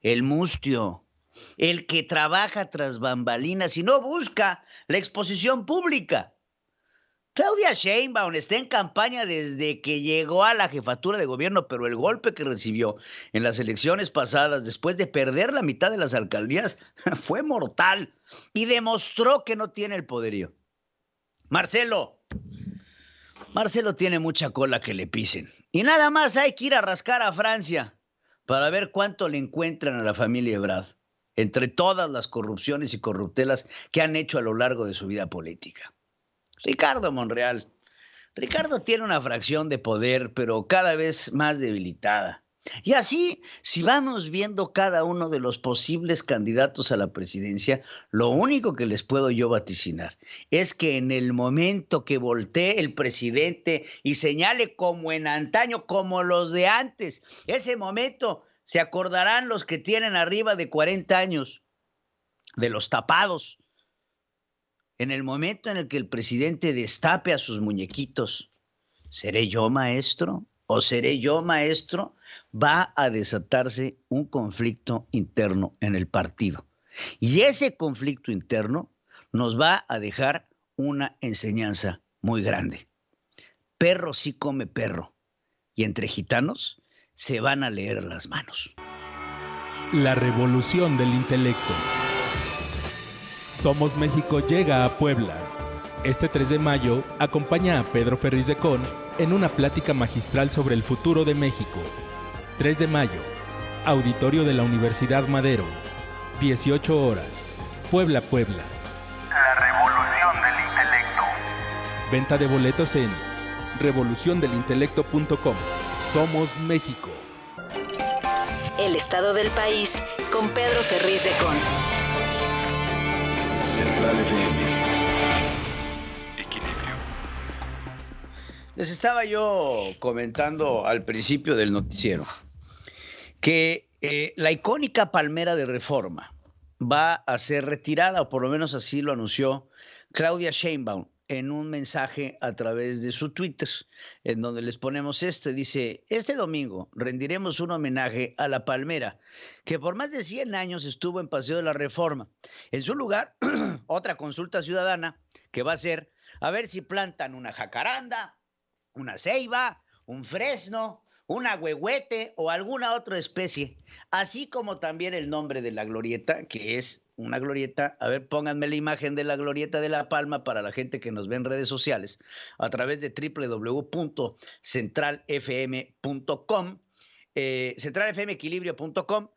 el mustio, el que trabaja tras bambalinas y no busca la exposición pública. Claudia Sheinbaum está en campaña desde que llegó a la jefatura de gobierno, pero el golpe que recibió en las elecciones pasadas, después de perder la mitad de las alcaldías, fue mortal y demostró que no tiene el poderío. Marcelo tiene mucha cola que le pisen. Y nada más hay que ir a rascar a Francia para ver cuánto le encuentran a la familia Ebrard, entre todas las corrupciones y corruptelas que han hecho a lo largo de su vida política. Ricardo Monreal. Ricardo tiene una fracción de poder, pero cada vez más debilitada. Y así, si vamos viendo cada uno de los posibles candidatos a la presidencia, lo único que les puedo yo vaticinar es que en el momento que voltee el presidente y señale como en antaño, como los de antes, ese momento se acordarán los que tienen arriba de 40 años, de los tapados. En el momento en el que el presidente destape a sus muñequitos, ¿seré yo maestro o seré yo maestro? Va a desatarse un conflicto interno en el partido. Y ese conflicto interno nos va a dejar una enseñanza muy grande. Perro sí come perro. Y entre gitanos se van a leer las manos. La revolución del intelecto. Somos México llega a Puebla. Este 3 de mayo, acompaña a Pedro Ferriz de Con en una plática magistral sobre el futuro de México. 3 de mayo, Auditorio de la Universidad Madero, 18 horas, Puebla, Puebla. La revolución del intelecto. Venta de boletos en revoluciondelintelecto.com. Somos México. El estado del país con Pedro Ferriz de Con. Central FM. Equilibrio. Les estaba yo comentando al principio del noticiero que la icónica palmera de Reforma va a ser retirada, o por lo menos así lo anunció Claudia Sheinbaum en un mensaje a través de su Twitter, en donde les ponemos dice: este domingo rendiremos un homenaje a la palmera, que por más de 100 años estuvo en Paseo de la Reforma. En su lugar, otra consulta ciudadana que va a ser a ver si plantan una jacaranda, una ceiba, un fresno, un ahuehuete o alguna otra especie, así como también el nombre de la glorieta, que es una glorieta. A ver, pónganme la imagen de la glorieta de La Palma para la gente que nos ve en redes sociales a través de www.centralfm.com, centralfmequilibrio.com.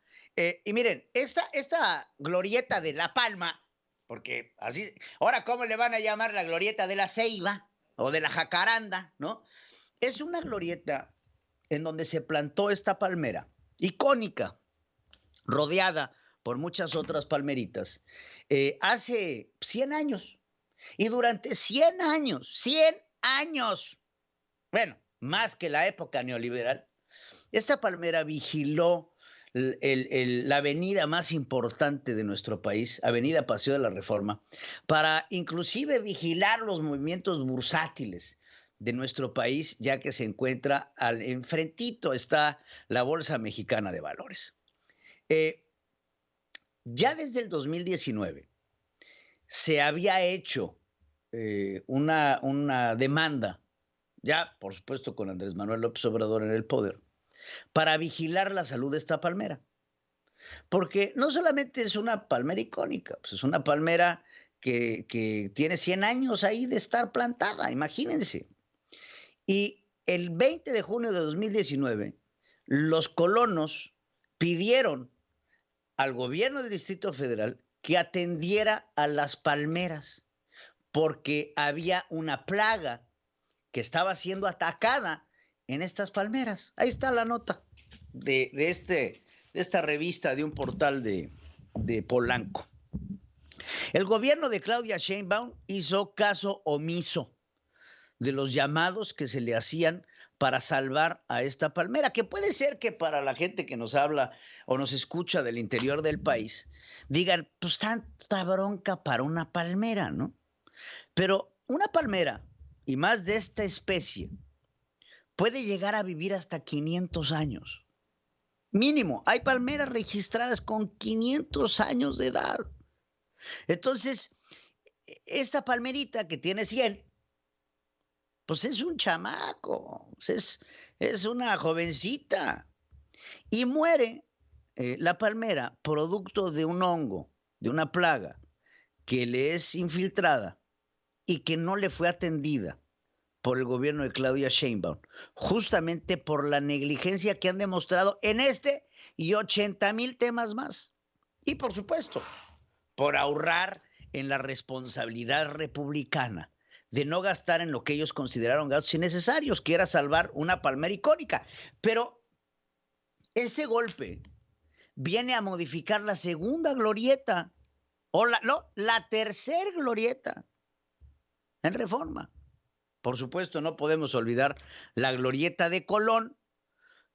Y miren, esta glorieta de La Palma, porque así, ahora ¿cómo le van a llamar la glorieta de la ceiba o de la jacaranda, no? Es una glorieta en donde se plantó esta palmera icónica, rodeada por muchas otras palmeritas, hace 100 años. Y durante 100 años, bueno, más que la época neoliberal, esta palmera vigiló la avenida más importante de nuestro país, Avenida Paseo de la Reforma, para inclusive vigilar los movimientos bursátiles de nuestro país, ya que se encuentra al enfrentito está la Bolsa Mexicana de Valores. Ya desde el 2019 se había hecho una demanda, ya por supuesto con Andrés Manuel López Obrador en el poder, para vigilar la salud de esta palmera. Porque no solamente es una palmera icónica, pues es una palmera que tiene 100 años ahí de estar plantada, imagínense. Y el 20 de junio de 2019, los colonos pidieron al gobierno del Distrito Federal que atendiera a las palmeras, porque había una plaga que estaba siendo atacada en estas palmeras. Ahí está la nota de esta revista de un portal de Polanco. El gobierno de Claudia Sheinbaum hizo caso omiso de los llamados que se le hacían para salvar a esta palmera, que puede ser que para la gente que nos habla o nos escucha del interior del país, digan, pues tanta bronca para una palmera, ¿no? Pero una palmera, y más de esta especie, puede llegar a vivir hasta 500 años. Mínimo, hay palmeras registradas con 500 años de edad. Entonces, esta palmerita que tiene 100, pues es un chamaco, es una jovencita. Y muere la palmera producto de un hongo, de una plaga que le es infiltrada y que no le fue atendida por el gobierno de Claudia Sheinbaum, justamente por la negligencia que han demostrado en este y 80,000 temas más. Y por supuesto, por ahorrar en la responsabilidad republicana de no gastar en lo que ellos consideraron gastos innecesarios, que era salvar una palmera icónica. Pero este golpe viene a modificar la segunda glorieta, o la tercera glorieta en Reforma. Por supuesto, no podemos olvidar la glorieta de Colón,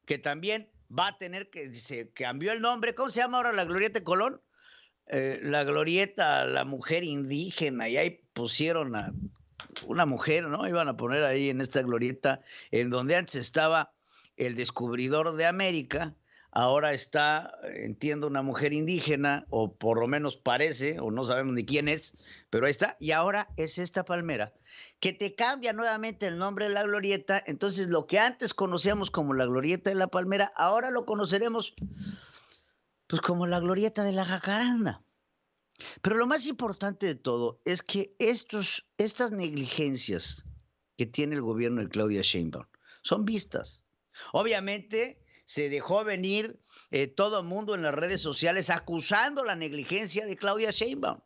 que también va a tener que, se cambió el nombre. ¿Cómo se llama ahora la glorieta de Colón? La glorieta, la mujer indígena, y ahí pusieron a una mujer, ¿no? Iban a poner ahí en esta glorieta, en donde antes estaba el descubridor de América, ahora está, entiendo, una mujer indígena, o por lo menos parece, o no sabemos ni quién es, pero ahí está, y ahora es esta palmera, que te cambia nuevamente el nombre de la glorieta. Entonces lo que antes conocíamos como la glorieta de la palmera, ahora lo conoceremos pues como la glorieta de la jacaranda. Pero lo más importante de todo es que estas negligencias que tiene el gobierno de Claudia Sheinbaum son vistas. Obviamente se dejó venir todo el mundo en las redes sociales acusando la negligencia de Claudia Sheinbaum.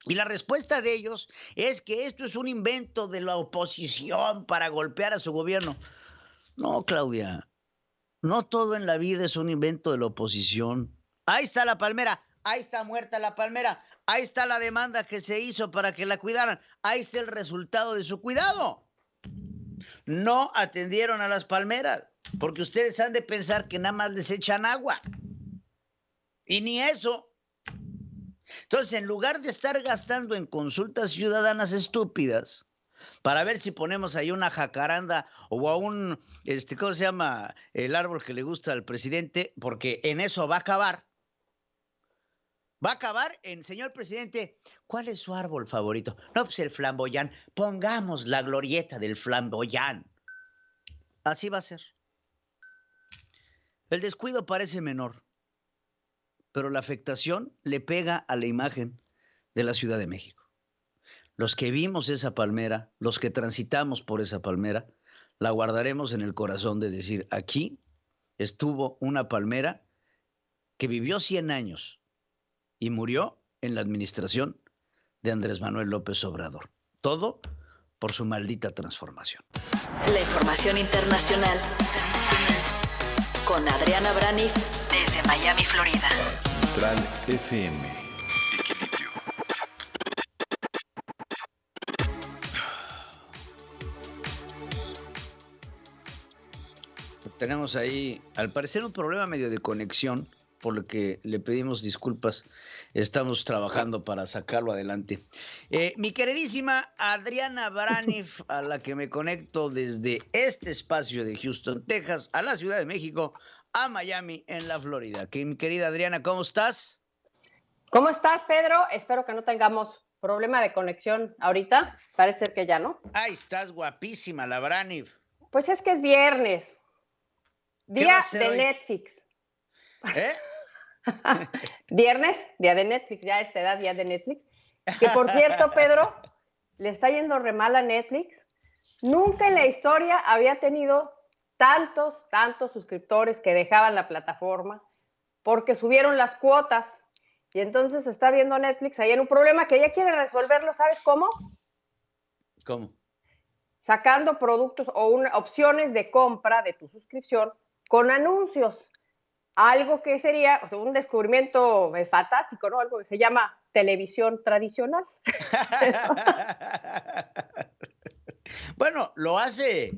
Y la respuesta de ellos es que esto es un invento de la oposición para golpear a su gobierno. No, Claudia, no todo en la vida es un invento de la oposición. Ahí está la palmera. Ahí está muerta la palmera, ahí está la demanda que se hizo para que la cuidaran, ahí está el resultado de su cuidado. No atendieron a las palmeras, porque ustedes han de pensar que nada más les echan agua, y ni eso. Entonces, en lugar de estar gastando en consultas ciudadanas estúpidas, para ver si ponemos ahí una jacaranda o a un, ¿cómo se llama? El árbol que le gusta al presidente, porque en eso va a acabar. Va a acabar en, señor presidente, ¿cuál es su árbol favorito? No, pues el flamboyán. Pongamos la glorieta del flamboyán. Así va a ser. El descuido parece menor, pero la afectación le pega a la imagen de la Ciudad de México. Los que vimos esa palmera, los que transitamos por esa palmera, la guardaremos en el corazón de decir, aquí estuvo una palmera que vivió 100 años. Y murió en la administración de Andrés Manuel López Obrador. Todo por su maldita transformación. La información internacional con Adriana Braniff desde Miami, Florida. Central FM. Equilibrio. Tenemos ahí, al parecer, un problema medio de conexión, por lo que le pedimos disculpas estamos trabajando para sacarlo adelante. Mi queridísima Adriana Braniff, a la que me conecto desde este espacio de Houston, Texas, a la Ciudad de México, a Miami, en la Florida. Mi querida Adriana, ¿cómo estás? ¿Cómo estás, Pedro? Espero que no tengamos problema de conexión ahorita. Parece ser que ya, ¿no? Ay, estás guapísima, la Braniff. Pues es que es viernes. Día de hoy? Netflix. ¿Eh? Viernes, día de Netflix, ya a esta edad, día de Netflix. Que por cierto, Pedro, le está yendo re mal a Netflix. Nunca en la historia había tenido tantos suscriptores que dejaban la plataforma porque subieron las cuotas. Y entonces está viendo Netflix ahí en un problema que ella quiere resolverlo, ¿sabes cómo? ¿Cómo? Sacando productos o opciones de compra de tu suscripción con anuncios. Algo que sería un descubrimiento fantástico, ¿no? Algo que se llama televisión tradicional. Bueno, lo hace,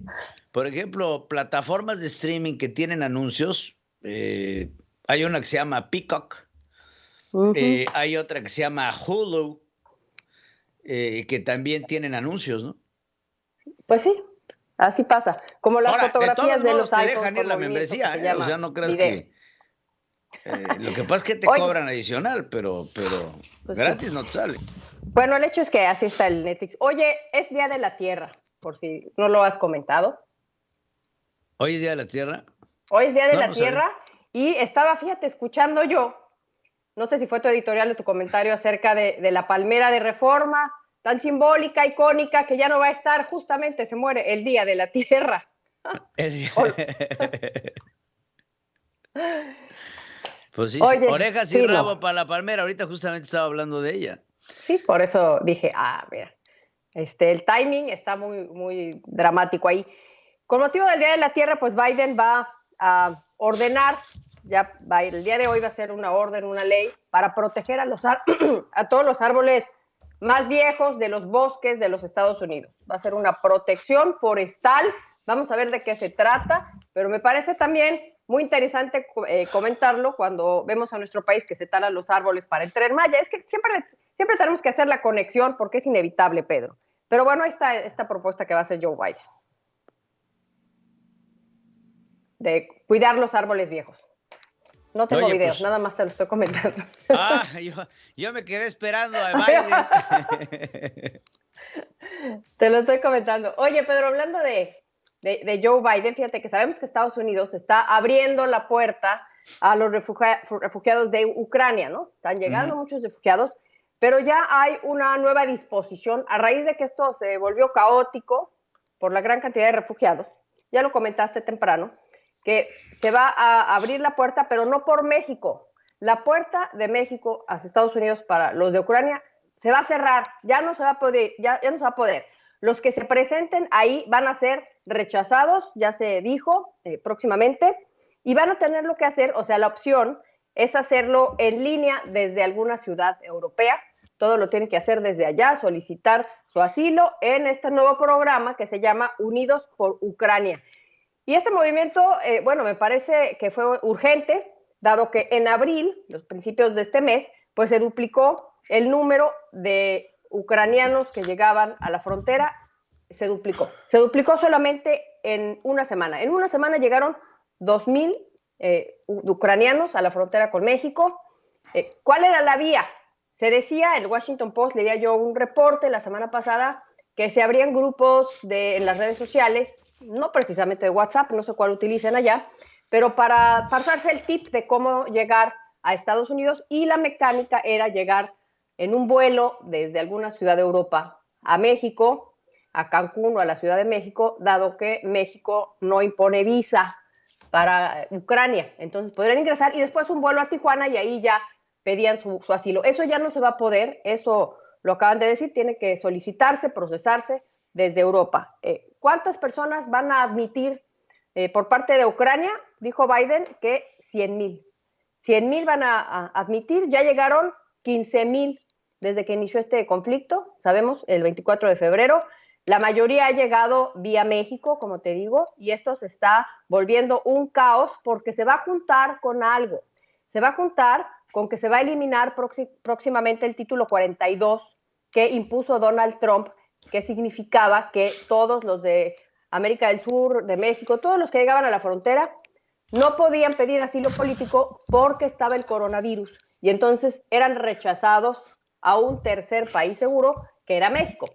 por ejemplo, plataformas de streaming que tienen anuncios. Hay una que se llama Peacock. Hay otra que se llama Hulu, que también tienen anuncios, ¿no? Pues sí, así pasa. Como las fotografías de los te iPhones. dejan ir la membresía, o sea, no creas que... lo que pasa es que te cobran adicional, pero pues gratis sí. No te sale. Bueno, el hecho es que así está el Netflix. Oye, es Día de la Tierra, por si no lo has comentado. ¿Hoy es Día de la Tierra? Hoy es Día de la Tierra y estaba, fíjate, escuchando yo, no sé si fue tu editorial o tu comentario acerca de la palmera de Reforma, tan simbólica, icónica, que ya no va a estar, justamente se muere el Día de la Tierra. Pues sí, oye, orejas y rabo para la palmera, ahorita justamente estaba hablando de ella. Sí, por eso dije, mira, el timing está muy dramático ahí. Con motivo del Día de la Tierra, pues Biden va a ordenar, el día de hoy va a ser una orden, una ley, para proteger a todos los árboles más viejos de los bosques de los Estados Unidos. Va a ser una protección forestal, vamos a ver de qué se trata, pero me parece también muy interesante comentarlo cuando vemos a nuestro país que se talan los árboles para el Tren Maya. Es que siempre tenemos que hacer la conexión porque es inevitable, Pedro. Pero bueno, ahí está esta propuesta que va a hacer Joe Biden. De cuidar los árboles viejos. No tengo videos, pues, nada más te lo estoy comentando. Yo me quedé esperando a Biden. Te lo estoy comentando. Oye, Pedro, hablando de Joe Biden, fíjate que sabemos que Estados Unidos está abriendo la puerta a los refugiados de Ucrania, ¿no? Están llegando muchos refugiados, pero ya hay una nueva disposición a raíz de que esto se volvió caótico por la gran cantidad de refugiados. Ya lo comentaste temprano, que se va a abrir la puerta, pero no por México. La puerta de México hacia Estados Unidos para los de Ucrania se va a cerrar, ya no se va a poder, ya no se va a poder. Los que se presenten ahí van a ser rechazados, ya se dijo próximamente, y van a tener lo que hacer, o sea, la opción es hacerlo en línea desde alguna ciudad europea. Todo lo tienen que hacer desde allá, solicitar su asilo en este nuevo programa que se llama Unidos por Ucrania. Y este movimiento, me parece que fue urgente, dado que en abril, los principios de este mes, pues se duplicó el número de ucranianos que llegaban a la frontera, se duplicó solamente en una semana. En una semana llegaron 2,000 ucranianos a la frontera con México. ¿Cuál era la vía? Se decía, en el Washington Post, leía yo un reporte la semana pasada, que se abrían grupos en las redes sociales, no precisamente de WhatsApp, no sé cuál utilicen allá, pero para pasarse el tip de cómo llegar a Estados Unidos, y la mecánica era llegar en un vuelo desde alguna ciudad de Europa a México, a Cancún o a la Ciudad de México, dado que México no impone visa para Ucrania. Entonces podrían ingresar y después un vuelo a Tijuana y ahí ya pedían su asilo. Eso ya no se va a poder, eso lo acaban de decir, tiene que solicitarse, procesarse desde Europa. ¿Cuántas personas van a admitir por parte de Ucrania? Dijo Biden que 100,000. 100,000 van a admitir, ya llegaron 15,000 desde que inició este conflicto, sabemos, el 24 de febrero. La mayoría ha llegado vía México, como te digo, y esto se está volviendo un caos porque se va a juntar con algo. Se va a juntar con que se va a eliminar próximamente el título 42 que impuso Donald Trump, que significaba que todos los de América del Sur, de México, todos los que llegaban a la frontera, no podían pedir asilo político porque estaba el coronavirus y entonces eran rechazados a un tercer país seguro, que era México.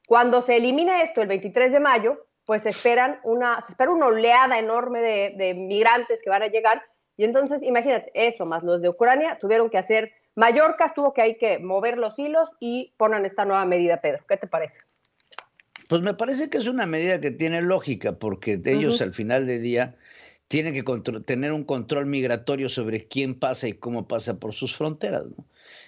Cuando se elimine esto el 23 de mayo, pues se espera una oleada enorme de migrantes que van a llegar y entonces, imagínate, eso más los de Ucrania tuvieron que hacer, Mallorca tuvo que hay que mover los hilos y ponen esta nueva medida, Pedro. ¿Qué te parece? Pues me parece que es una medida que tiene lógica, porque ellos al final del día tienen que tener un control migratorio sobre quién pasa y cómo pasa por sus fronteras, ¿no?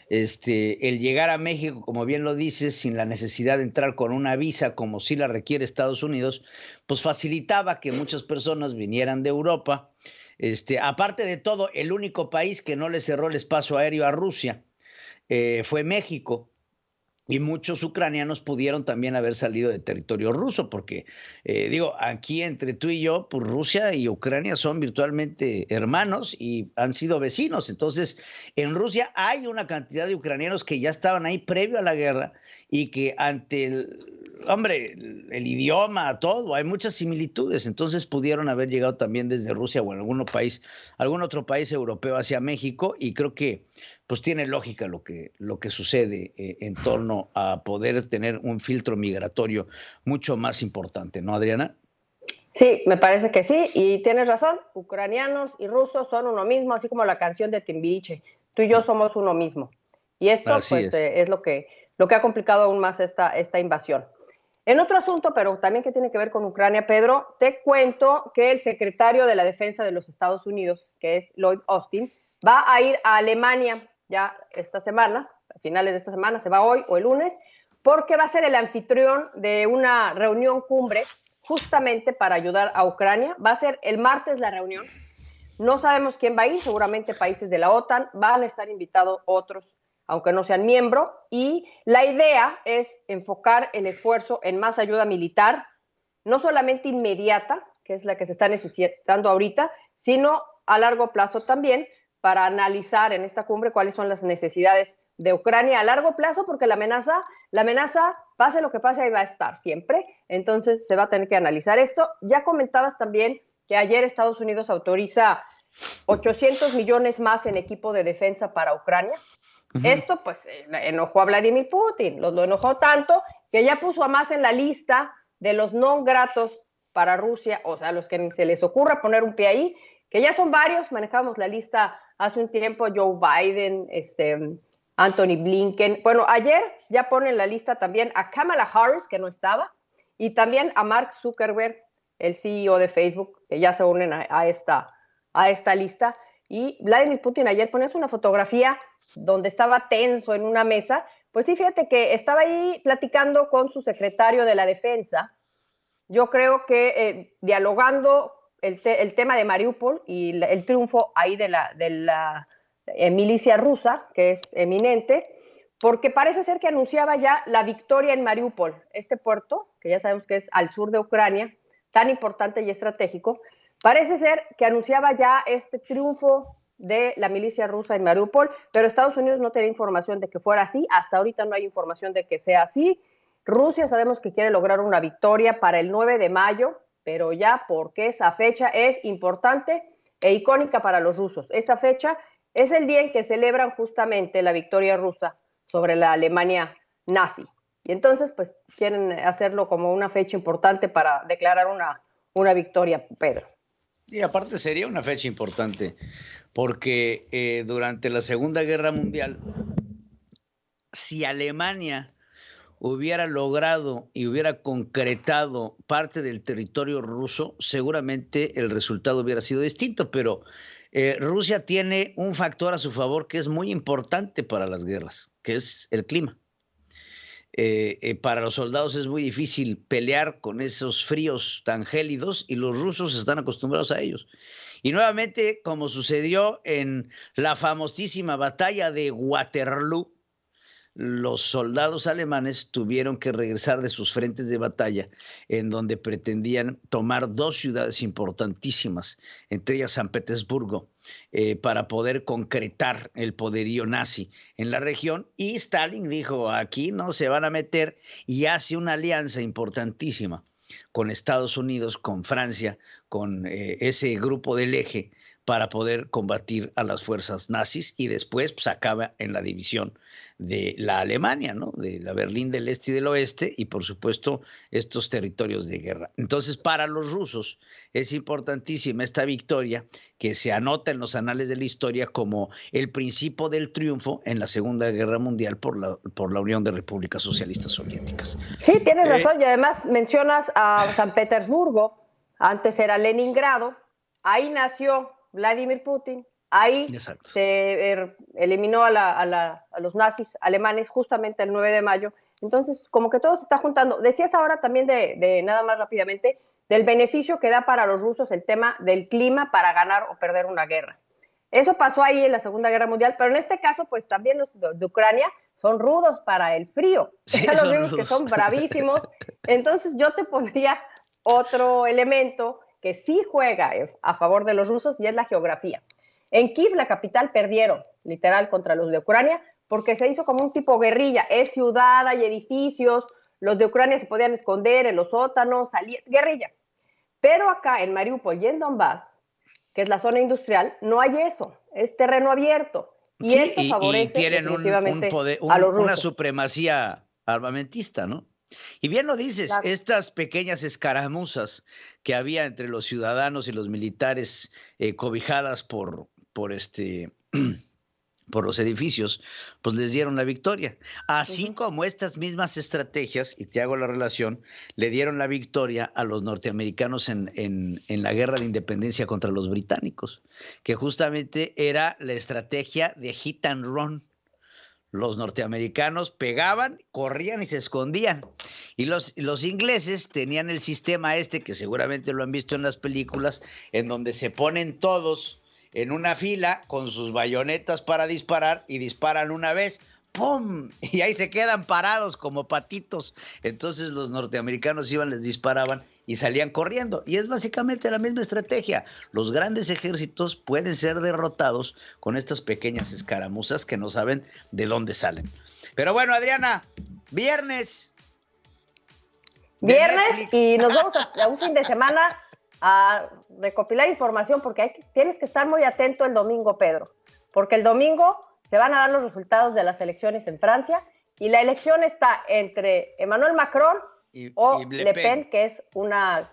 El llegar a México, como bien lo dices, sin la necesidad de entrar con una visa como sí la requiere Estados Unidos, pues facilitaba que muchas personas vinieran de Europa. Aparte de todo, el único país que no le cerró el espacio aéreo a Rusia fue México. Y muchos ucranianos pudieron también haber salido de territorio ruso, porque, aquí entre tú y yo, pues Rusia y Ucrania son virtualmente hermanos y han sido vecinos. Entonces, en Rusia hay una cantidad de ucranianos que ya estaban ahí previo a la guerra y que ante el idioma, todo, hay muchas similitudes. Entonces, pudieron haber llegado también desde Rusia o en algún otro país europeo hacia México, y creo que pues tiene lógica lo que sucede en torno a poder tener un filtro migratorio mucho más importante, ¿no, Adriana? Sí, me parece que sí, y tienes razón, ucranianos y rusos son uno mismo, así como la canción de Timbiriche, tú y yo somos uno mismo. Y esto es lo que ha complicado aún más esta invasión. En otro asunto, pero también que tiene que ver con Ucrania, Pedro, te cuento que el secretario de la Defensa de los Estados Unidos, que es Lloyd Austin, va a ir a Alemania ya esta semana, a finales de esta semana, se va hoy o el lunes, porque va a ser el anfitrión de una reunión cumbre justamente para ayudar a Ucrania. Va a ser el martes la reunión. No sabemos quién va a ir, seguramente países de la OTAN, van a estar invitados otros, aunque no sean miembros, y la idea es enfocar el esfuerzo en más ayuda militar, no solamente inmediata, que es la que se está necesitando ahorita, sino a largo plazo también, para analizar en esta cumbre cuáles son las necesidades de Ucrania a largo plazo, porque la amenaza, pase lo que pase, ahí va a estar siempre. Entonces se va a tener que analizar esto. Ya comentabas también que ayer Estados Unidos autoriza 800 millones más en equipo de defensa para Ucrania. Esto pues enojó a Vladimir Putin, lo enojó tanto que ya puso a más en la lista de los no gratos para Rusia, o sea, los que se les ocurra poner un pie ahí, que ya son varios. Manejábamos la lista hace un tiempo, Joe Biden, Anthony Blinken. Bueno, ayer ya ponen la lista también a Kamala Harris, que no estaba, y también a Mark Zuckerberg, el CEO de Facebook, que ya se unen a esta lista. Y Vladimir Putin ayer ponía una fotografía donde estaba tenso en una mesa. Pues sí, fíjate que estaba ahí platicando con su secretario de la Defensa. Yo creo que dialogando el tema de Mariupol y el triunfo ahí de la milicia rusa, que es eminente, porque parece ser que anunciaba ya la victoria en Mariupol, este puerto, que ya sabemos que es al sur de Ucrania, tan importante y estratégico. Parece ser que anunciaba ya este triunfo de la milicia rusa en Mariupol, pero Estados Unidos no tenía información de que fuera así. Hasta ahorita no hay información de que sea así. Rusia sabemos que quiere lograr una victoria para el 9 de mayo, pero ya porque esa fecha es importante e icónica para los rusos. Esa fecha es el día en que celebran justamente la victoria rusa sobre la Alemania nazi. Y entonces, pues, quieren hacerlo como una fecha importante para declarar una victoria, Pedro. Y aparte sería una fecha importante, porque durante la Segunda Guerra Mundial, si Alemania hubiera logrado y hubiera concretado parte del territorio ruso, seguramente el resultado hubiera sido distinto, pero Rusia tiene un factor a su favor que es muy importante para las guerras, que es el clima. Para los soldados es muy difícil pelear con esos fríos tan gélidos y los rusos están acostumbrados a ellos. Y nuevamente, como sucedió en la famosísima batalla de Waterloo, los soldados alemanes tuvieron que regresar de sus frentes de batalla, en donde pretendían tomar 2 ciudades importantísimas, entre ellas San Petersburgo, para poder concretar el poderío nazi en la región. Y Stalin dijo, aquí no se van a meter, y hace una alianza importantísima con Estados Unidos, con Francia, con ese grupo del Eje, para poder combatir a las fuerzas nazis, y después pues acaba en la división de la Alemania, ¿no? De la Berlín del Este y del Oeste, y por supuesto estos territorios de guerra. Entonces, para los rusos es importantísima esta victoria, que se anota en los anales de la historia como el principio del triunfo en la Segunda Guerra Mundial por la Unión de Repúblicas Socialistas Soviéticas. Sí, tienes razón, y además mencionas a San Petersburgo, antes era Leningrado, ahí nació Vladimir Putin, ahí Exacto. se eliminó a los nazis alemanes justamente el 9 de mayo. Entonces, como que todo se está juntando. Decías ahora también de nada más rápidamente, del beneficio que da para los rusos el tema del clima para ganar o perder una guerra. Eso pasó ahí en la Segunda Guerra Mundial, pero en este caso, pues también los de Ucrania son rudos para el frío. Sí, ya los vimos rudos. que son bravísimos. Entonces, yo te pondría otro elemento que sí juega a favor de los rusos, y es la geografía. En Kiev, la capital, perdieron, literal, contra los de Ucrania, porque se hizo como un tipo guerrilla. Es ciudad, hay edificios, los de Ucrania se podían esconder en los sótanos, guerrilla. Pero acá, en Mariupol y en Donbass, que es la zona industrial, no hay eso, es terreno abierto. Y Sí, esto favorece y tienen definitivamente un poder, a los rusos. una supremacía armamentista, ¿no? Y bien lo dices, Claro. estas pequeñas escaramuzas que había entre los ciudadanos y los militares, cobijadas por los edificios, pues les dieron la victoria. Así como estas mismas estrategias, y te hago la relación, le dieron la victoria a los norteamericanos en la guerra de independencia contra los británicos, que justamente era la estrategia de hit and run. Los norteamericanos pegaban, corrían y se escondían. Y los ingleses tenían el sistema que seguramente lo han visto en las películas, en donde se ponen todos en una fila con sus bayonetas para disparar, y disparan una vez, ¡pum! Y ahí se quedan parados como patitos. Entonces los norteamericanos iban, les disparaban y salían corriendo. Y es básicamente la misma estrategia. Los grandes ejércitos pueden ser derrotados con estas pequeñas escaramuzas que no saben de dónde salen. Pero bueno, Adriana, viernes. Viernes, y nos vamos a un fin de semana a recopilar información, porque tienes que estar muy atento el domingo, Pedro, porque el domingo se van a dar los resultados de las elecciones en Francia, y la elección está entre Emmanuel Macron y Le Pen, que es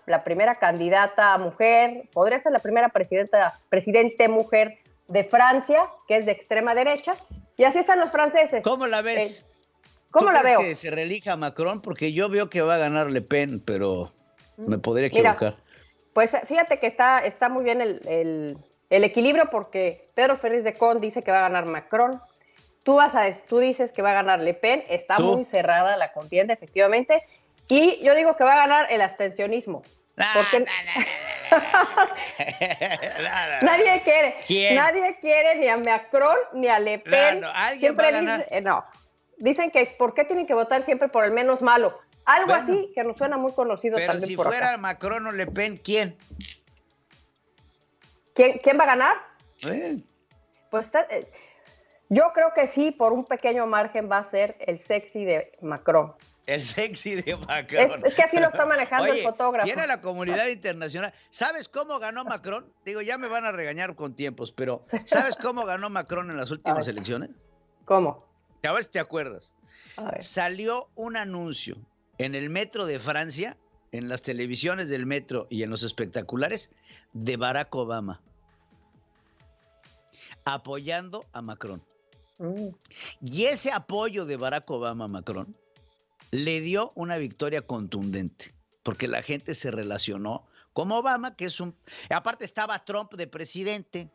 la primera candidata mujer, podría ser la primera presidente mujer de Francia, que es de extrema derecha, y así están los franceses. ¿Cómo la ves? ¿Cómo la veo? ¿Que se reelija Macron? Porque yo veo que va a ganar Le Pen, pero me podría equivocar. Mira, pues fíjate que está muy bien el equilibrio, porque Pedro Ferriz de Con dice que va a ganar Macron. Tú dices que va a ganar Le Pen. Está muy cerrada la contienda, efectivamente. Y yo digo que va a ganar el abstencionismo. Porque nadie quiere. ¿Quién? Nadie quiere ni a Macron ni a Le Pen. alguien va a ganar. Dicen que ¿por qué tienen que votar siempre por el menos malo? Algo así que nos suena muy conocido pero también si por fuera acá. Macron o Le Pen, ¿quién? ¿Quién va a ganar? Pues yo creo que sí, por un pequeño margen va a ser el sexy de Macron. El sexy de Macron. Es que así lo está manejando Oye, el fotógrafo. tiene la comunidad internacional. ¿Sabes cómo ganó Macron? Digo, ya me van a regañar con tiempos, pero ¿sabes cómo ganó Macron en las últimas elecciones? ¿Cómo? A ver si te acuerdas. Salió un anuncio en el metro de Francia, en las televisiones del metro y en los espectaculares, de Barack Obama, apoyando a Macron. Y ese apoyo de Barack Obama a Macron le dio una victoria contundente, porque la gente se relacionó con Obama, que es aparte estaba Trump de presidente,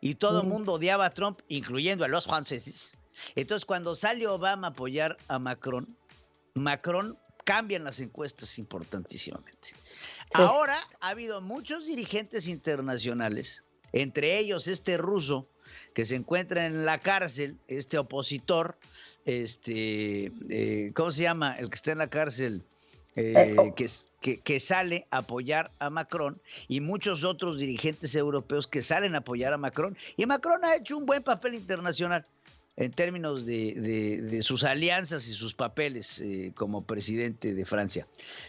y todo el mundo odiaba a Trump, incluyendo a los franceses. Entonces, cuando sale Obama a apoyar a Macron cambian las encuestas importantísimamente. Sí. Ahora ha habido muchos dirigentes internacionales, entre ellos este ruso, que se encuentra en la cárcel, este opositor, ¿cómo se llama? El que está en la cárcel, que sale a apoyar a Macron, y muchos otros dirigentes europeos que salen a apoyar a Macron, y Macron ha hecho un buen papel internacional en términos de sus alianzas y sus papeles como presidente de Francia.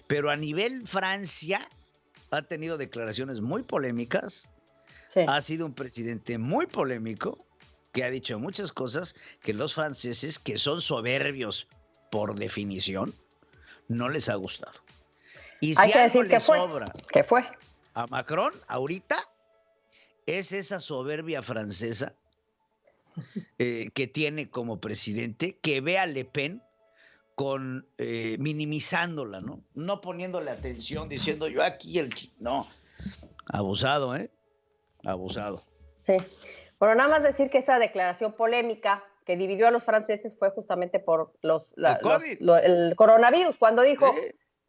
Pero a nivel Francia ha tenido declaraciones muy polémicas, sí. Ha sido un presidente muy polémico, que ha dicho muchas cosas que los franceses, que son soberbios por definición, no les ha gustado. Y si algo le sobra a Macron ahorita, es esa soberbia francesa que tiene como presidente, que ve a Le Pen minimizándola, ¿no? No poniéndole atención, diciendo yo aquí no, abusado, abusado. Sí. Bueno, nada más decir que esa declaración polémica que dividió a los franceses fue justamente por el coronavirus, cuando dijo,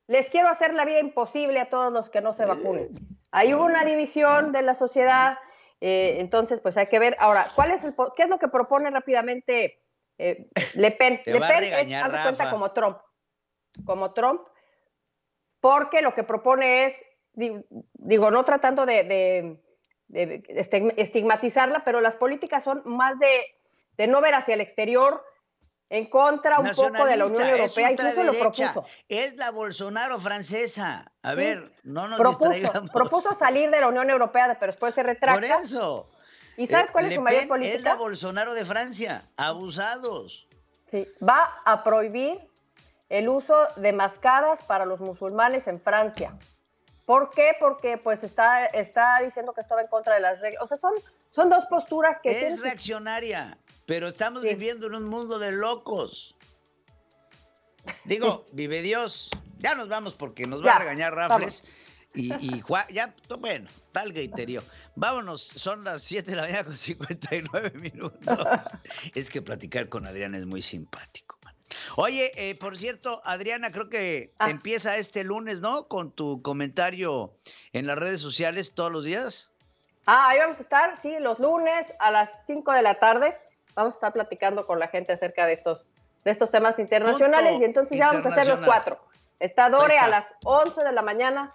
les quiero hacer la vida imposible a todos los que no se vacunen. Ahí hubo una división de la sociedad, entonces pues hay que ver. Ahora, ¿qué es lo que propone rápidamente Le Pen? Le Pen es, haz de cuenta, como Trump, porque lo que propone es, digo, no tratando de estigmatizarla, pero las políticas son más de no ver hacia el exterior, en contra un poco de la Unión Europea, incluso lo propuso. Es la Bolsonaro francesa. A ver, no nos distraigamos. Propuso salir de la Unión Europea, pero después se retracta. Por eso. ¿Y sabes cuál es su mayor política? Es la Bolsonaro de Francia. Abusados. Sí, va a prohibir el uso de mascaras para los musulmanes en Francia. ¿Por qué? Porque pues está diciendo que esto va en contra de las reglas. O sea, son dos posturas que... Es reaccionaria, pero estamos viviendo en un mundo de locos. Digo, vive Dios. Ya nos vamos porque nos va a regañar Rafles. Y Juan, ya, bueno, tal gaiterío. Vámonos, son las 7 de la mañana con 59 minutos. Es que platicar con Adriana es muy simpático. Oye, por cierto, Adriana, creo que empieza este lunes, ¿no? Con tu comentario en las redes sociales todos los días. Ahí vamos a estar, sí, los lunes a las 5 de la tarde. Vamos a estar platicando con la gente acerca de estos temas internacionales. Y entonces ya vamos a hacer los 4. Está Dore a las 11 de la mañana.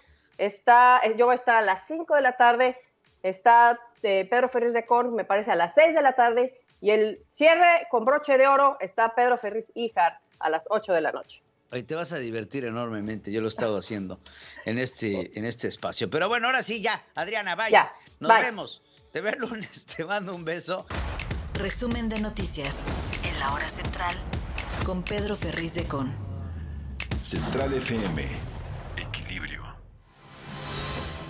Yo voy a estar a las 5 de la tarde. Está Pedro Ferriz de Con, me parece, a las 6 de la tarde. Y el cierre con broche de oro está Pedro Ferriz Híjar a las 8 de la noche. Hoy te vas a divertir enormemente, yo lo he estado haciendo en este espacio. Pero bueno, ahora sí, ya, Adriana, vaya. Nos vemos. Te veo el lunes, te mando un beso. Resumen de noticias en la hora central con Pedro Ferriz de Con. Central FM. Equilibrio.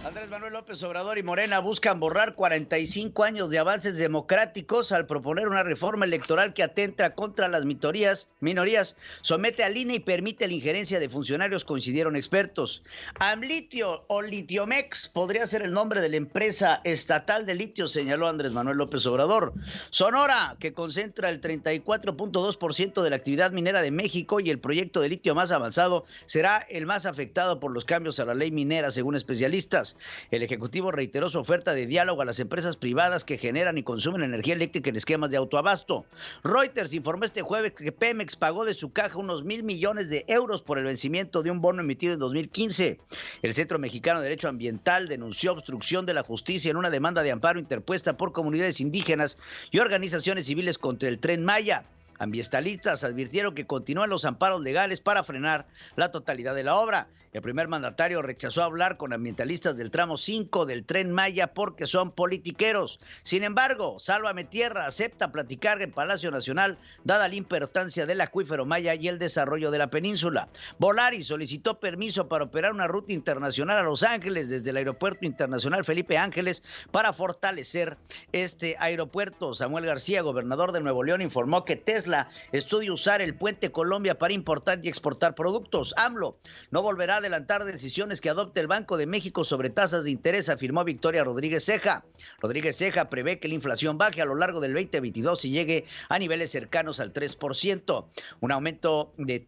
Andrés Manuel López Obrador y Morena buscan borrar 45 años de avances democráticos al proponer una reforma electoral que atenta contra las minorías, somete al INE y permite la injerencia de funcionarios, coincidieron expertos. Amlitio o Litiomex podría ser el nombre de la empresa estatal de litio, señaló Andrés Manuel López Obrador. Sonora, que concentra el 34.2% de la actividad minera de México y el proyecto de litio más avanzado, será el más afectado por los cambios a la ley minera, según especialistas. El Ejecutivo reiteró su oferta de diálogo a las empresas privadas que generan y consumen energía eléctrica en esquemas de autoabasto. Reuters informó este jueves que Pemex pagó de su caja unos 1,000 millones de euros por el vencimiento de un bono emitido en 2015. El Centro Mexicano de Derecho Ambiental denunció obstrucción de la justicia en una demanda de amparo interpuesta por comunidades indígenas y organizaciones civiles contra el Tren Maya. Ambientalistas advirtieron que continúan los amparos legales para frenar la totalidad de la obra. El primer mandatario rechazó hablar con ambientalistas del tramo 5 del Tren Maya porque son politiqueros. Sin embargo, Sálvame Tierra acepta platicar en Palacio Nacional, dada la importancia del acuífero Maya y el desarrollo de la península. Volaris solicitó permiso para operar una ruta internacional a Los Ángeles desde el Aeropuerto Internacional Felipe Ángeles para fortalecer este aeropuerto. Samuel García, gobernador de Nuevo León, informó que Tesla Tesla estudia usar el puente Colombia para importar y exportar productos. AMLO no volverá a adelantar decisiones que adopte el Banco de México sobre tasas de interés, afirmó Victoria Rodríguez Ceja. Rodríguez Ceja prevé que la inflación baje a lo largo del 2022 y llegue a niveles cercanos al 3%. Un aumento de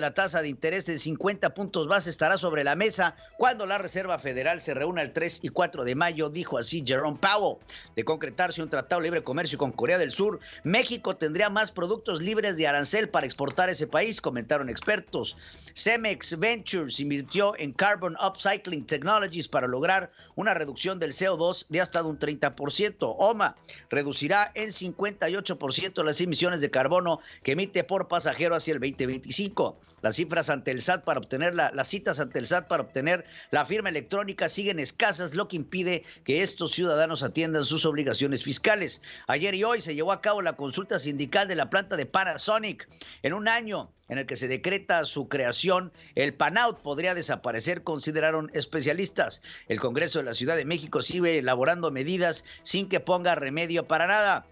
la tasa de interés de 50 puntos base estará sobre la mesa cuando la Reserva Federal se reúna el 3 y 4 de mayo, dijo así Jerome Powell. De concretarse un tratado de libre comercio con Corea del Sur, México tendría más productos libres de arancel para exportar a ese país, comentaron expertos. Cemex Ventures invirtió en Carbon Upcycling Technologies para lograr una reducción del CO2 de hasta un 30%. OMA reducirá en 58% las emisiones de carbono que emite por pasajero hacia el 2025. Las citas ante el SAT para obtener la firma electrónica siguen escasas, lo que impide que estos ciudadanos atiendan sus obligaciones fiscales. Ayer y hoy se llevó a cabo la consulta sindical de la planta de Panasonic. En un año en el que se decreta su creación, el PANAUT podría desaparecer, consideraron especialistas. El Congreso de la Ciudad de México sigue elaborando medidas sin que ponga remedio para nada.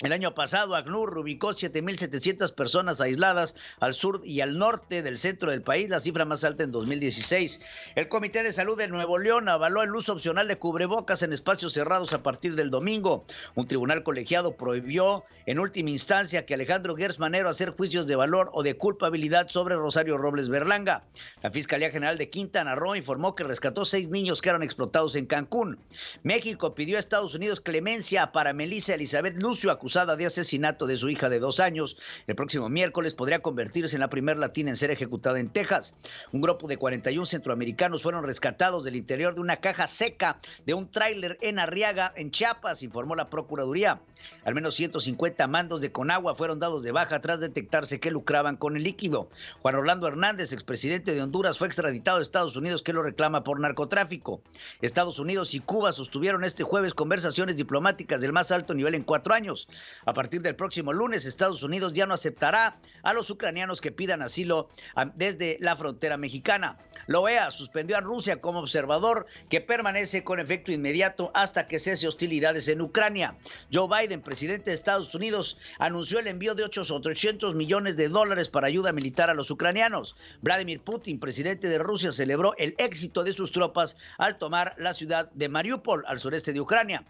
El año pasado, ACNUR ubicó 7,700 personas aisladas al sur y al norte del centro del país, la cifra más alta en 2016. El Comité de Salud de Nuevo León avaló el uso opcional de cubrebocas en espacios cerrados a partir del domingo. Un tribunal colegiado prohibió en última instancia que Alejandro Gers Manero hacer juicios de valor o de culpabilidad sobre Rosario Robles Berlanga. La Fiscalía General de Quintana Roo informó que rescató 6 niños que eran explotados en Cancún. México pidió a Estados Unidos clemencia para Melissa Elizabeth Lucio, acusada de asesinato de su hija de 2 años. El próximo miércoles podría convertirse en la primera latina en ser ejecutada en Texas. Un grupo de 41 centroamericanos fueron rescatados del interior de una caja seca de un tráiler en Arriaga, en Chiapas, informó la Procuraduría. Al menos 150 mandos de Conagua fueron dados de baja tras detectarse que lucraban con el líquido. Juan Orlando Hernández, expresidente de Honduras, fue extraditado a Estados Unidos, que lo reclama por narcotráfico. Estados Unidos y Cuba sostuvieron este jueves conversaciones diplomáticas del más alto nivel en 4 años. A partir del próximo lunes, Estados Unidos ya no aceptará a los ucranianos que pidan asilo desde la frontera mexicana. La OEA suspendió a Rusia como observador, que permanece con efecto inmediato hasta que cese hostilidades en Ucrania. Joe Biden, presidente de Estados Unidos, anunció el envío de $800 millones para ayuda militar a los ucranianos. Vladimir Putin, presidente de Rusia, celebró el éxito de sus tropas al tomar la ciudad de Mariupol, al sureste de Ucrania.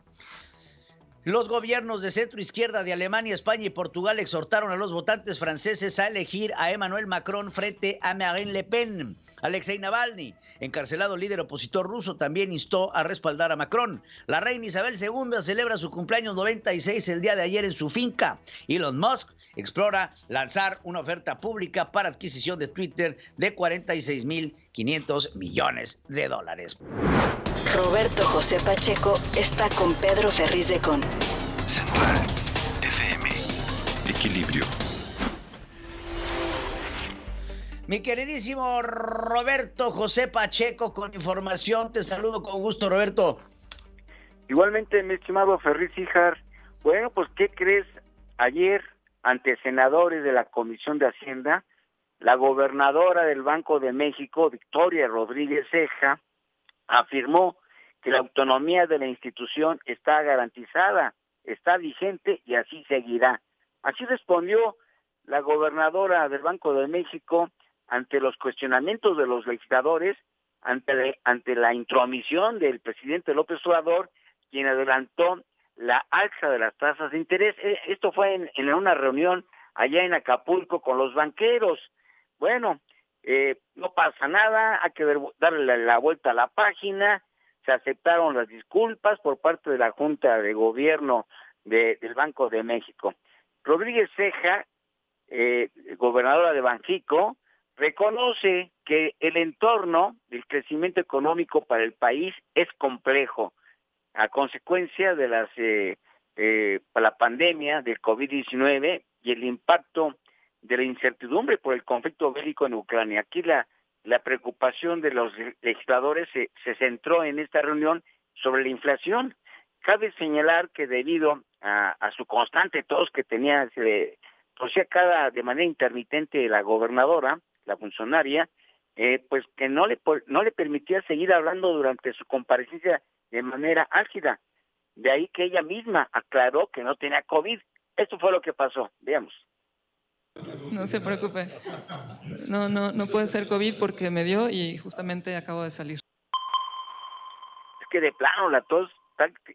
Los gobiernos de centro izquierda de Alemania, España y Portugal exhortaron a los votantes franceses a elegir a Emmanuel Macron frente a Marine Le Pen. Alexei Navalny, encarcelado líder opositor ruso, también instó a respaldar a Macron. La reina Isabel II celebra su cumpleaños 96 el día de ayer en su finca. Elon Musk explora lanzar una oferta pública para adquisición de Twitter de $46,500 millones. Roberto José Pacheco está con Pedro Ferriz de Con. Central FM. Equilibrio. Mi queridísimo Roberto José Pacheco con información. Te saludo con gusto, Roberto. Igualmente, mi estimado Ferriz Híjar. Bueno, pues, ¿qué crees? Ayer, ante senadores de la Comisión de Hacienda, la gobernadora del Banco de México, Victoria Rodríguez Ceja, afirmó que la autonomía de la institución está garantizada, está vigente y así seguirá. Así respondió la gobernadora del Banco de México ante los cuestionamientos de los legisladores, ante la intromisión del presidente López Obrador, quien adelantó la alza de las tasas de interés. Esto fue en una reunión allá en Acapulco con los banqueros. Bueno, no pasa nada, hay que darle la vuelta a la página. Se aceptaron las disculpas por parte de la Junta de Gobierno del Banco de México. Rodríguez Ceja, gobernadora de Banxico, reconoce que el entorno del crecimiento económico para el país es complejo a consecuencia de la pandemia del COVID-19 y el impacto de la incertidumbre por el conflicto bélico en Ucrania. Aquí la preocupación de los legisladores se centró en esta reunión sobre la inflación. Cabe señalar que debido a su constante tos que tenía, tosía de manera intermitente la gobernadora, la funcionaria, pues que no le permitía seguir hablando durante su comparecencia de manera álgida. De ahí que ella misma aclaró que no tenía COVID. Esto fue lo que pasó. Veamos. No se preocupe. No puede ser COVID porque me dio y justamente acabo de salir. Es que de plano la tos,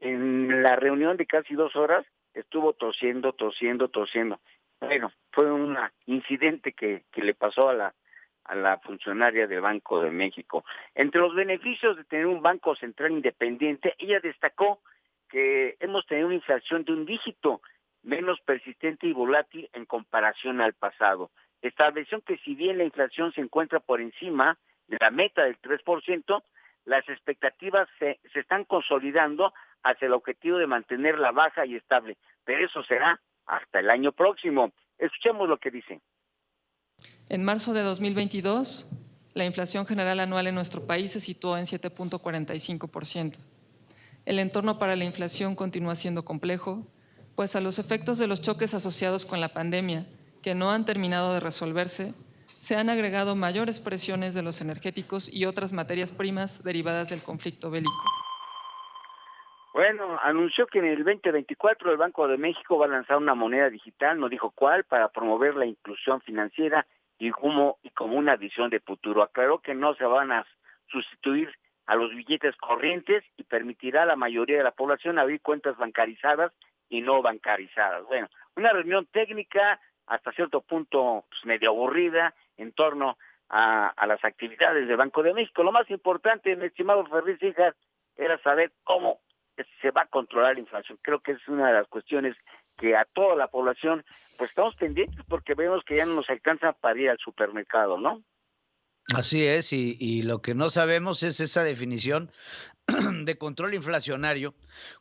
en la reunión de casi 2 horas, estuvo tosiendo. Bueno, fue un incidente que le pasó a la funcionaria del Banco de México. Entre los beneficios de tener un banco central independiente, ella destacó que hemos tenido una inflación de un dígito, menos persistente y volátil en comparación al pasado. Estableció que si bien la inflación se encuentra por encima de la meta del 3%, las expectativas se están consolidando hacia el objetivo de mantenerla baja y estable, pero eso será hasta el año próximo. Escuchemos lo que dice. En marzo de 2022, la inflación general anual en nuestro país se situó en 7.45%. El entorno para la inflación continúa siendo complejo, pues a los efectos de los choques asociados con la pandemia, que no han terminado de resolverse, se han agregado mayores presiones de los energéticos y otras materias primas derivadas del conflicto bélico. Bueno, anunció que en el 2024 el Banco de México va a lanzar una moneda digital, no dijo cuál, para promover la inclusión financiera y como una visión de futuro. Aclaró que no se van a sustituir a los billetes corrientes y permitirá a la mayoría de la población abrir cuentas bancarizadas y no bancarizadas. Bueno, una reunión técnica hasta cierto punto medio aburrida en torno a las actividades del Banco de México. Lo más importante, mi estimado Ferriz Hijas, era saber cómo se va a controlar la inflación. Creo que es una de las cuestiones que a toda la población pues estamos pendientes porque vemos que ya no nos alcanza para ir al supermercado, ¿no? Así es, y lo que no sabemos es esa definición de control inflacionario,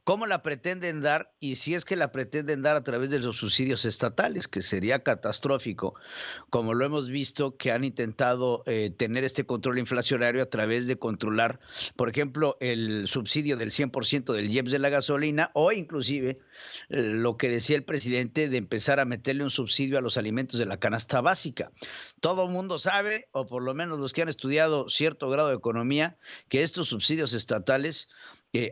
cómo la pretenden dar y si es que la pretenden dar a través de los subsidios estatales, que sería catastrófico, como lo hemos visto que han intentado tener este control inflacionario a través de controlar, por ejemplo, el subsidio del 100% del IEPS de la gasolina o inclusive lo que decía el presidente de empezar a meterle un subsidio a los alimentos de la canasta básica. Todo el mundo sabe, o por lo menos los que han estudiado cierto grado de economía, que estos subsidios estatales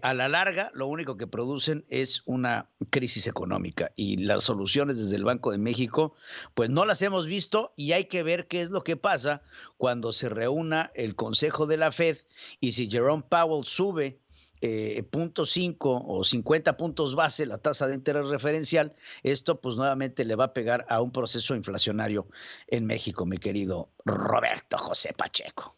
a la larga lo único que producen es una crisis económica y las soluciones desde el Banco de México pues no las hemos visto y hay que ver qué es lo que pasa cuando se reúna el Consejo de la Fed y si Jerome Powell sube 0.5 o 50 puntos base la tasa de interés referencial, esto pues nuevamente le va a pegar a un proceso inflacionario en México, mi querido Roberto José Pacheco.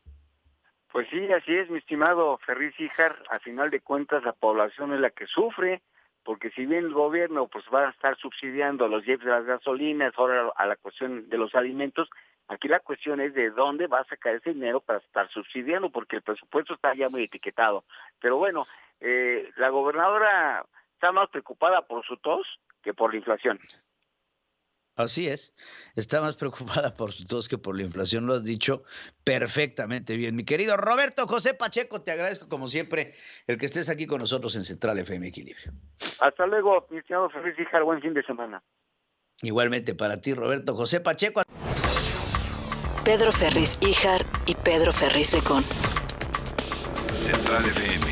Pues sí, así es, mi estimado Ferriz Híjar. A final de cuentas, la población es la que sufre, porque si bien el gobierno pues va a estar subsidiando a los IEPS de las gasolinas, ahora a la cuestión de los alimentos, aquí la cuestión es de dónde va a sacar ese dinero para estar subsidiando, porque el presupuesto está ya muy etiquetado. Pero bueno, la gobernadora está más preocupada por su tos que por la inflación. Así es, está más preocupada por sus tos que por la inflación, lo has dicho perfectamente bien. Mi querido Roberto José Pacheco, te agradezco como siempre el que estés aquí con nosotros en Central FM Equilibrio. Hasta luego, mi estimado Ferriz Híjar, buen fin de semana. Igualmente para ti, Roberto José Pacheco. Pedro Ferriz Híjar y Pedro Ferriz de Con. Central FM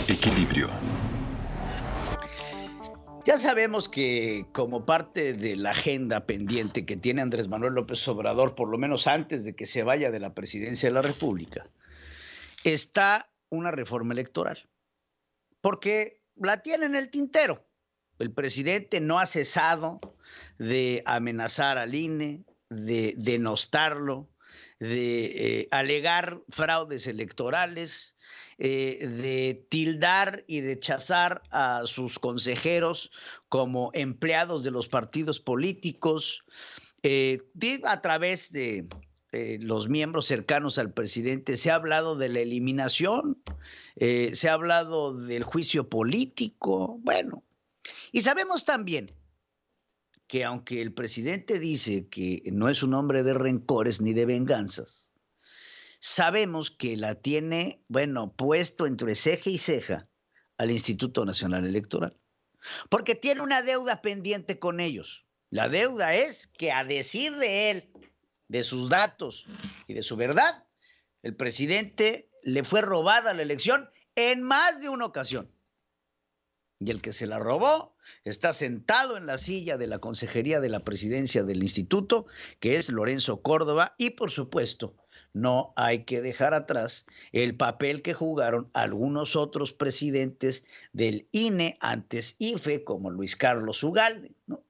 Equilibrio. Ya sabemos que como parte de la agenda pendiente que tiene Andrés Manuel López Obrador, por lo menos antes de que se vaya de la presidencia de la República, está una reforma electoral, porque la tiene en el tintero. El presidente no ha cesado de amenazar al INE, de denostarlo, de alegar fraudes electorales, de tildar y de chazar a sus consejeros como empleados de los partidos políticos, a través de los miembros cercanos al presidente. Se ha hablado de la eliminación, se ha hablado del juicio político, bueno, y sabemos también que aunque el presidente dice que no es un hombre de rencores ni de venganzas, sabemos que la tiene, puesto entre ceja y ceja al Instituto Nacional Electoral, porque tiene una deuda pendiente con ellos. La deuda es que, a decir de él, de sus datos y de su verdad, el presidente le fue robada la elección en más de una ocasión. Y el que se la robó está sentado en la silla de la consejería de la presidencia del instituto, que es Lorenzo Córdoba, y por supuesto, no hay que dejar atrás el papel que jugaron algunos otros presidentes del INE, antes IFE, como Luis Carlos Ugalde, ¿no?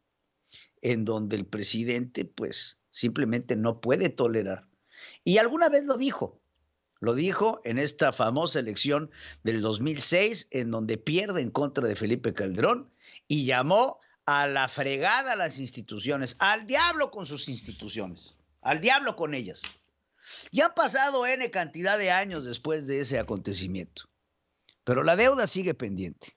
En donde el presidente, pues, simplemente no puede tolerar. Y alguna vez lo dijo en esta famosa elección del 2006, en donde pierde en contra de Felipe Calderón, y llamó a la fregada a las instituciones, al diablo con sus instituciones, al diablo con ellas. Ya han pasado N cantidad de años después de ese acontecimiento, pero la deuda sigue pendiente.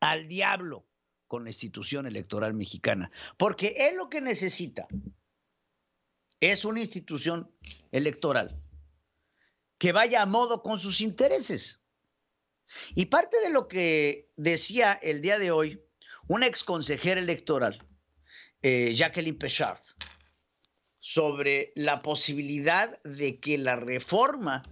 Al diablo con la institución electoral mexicana, porque él lo que necesita es una institución electoral que vaya a modo con sus intereses. Y parte de lo que decía el día de hoy una exconsejera electoral, Jacqueline Pechard, sobre la posibilidad de que la reforma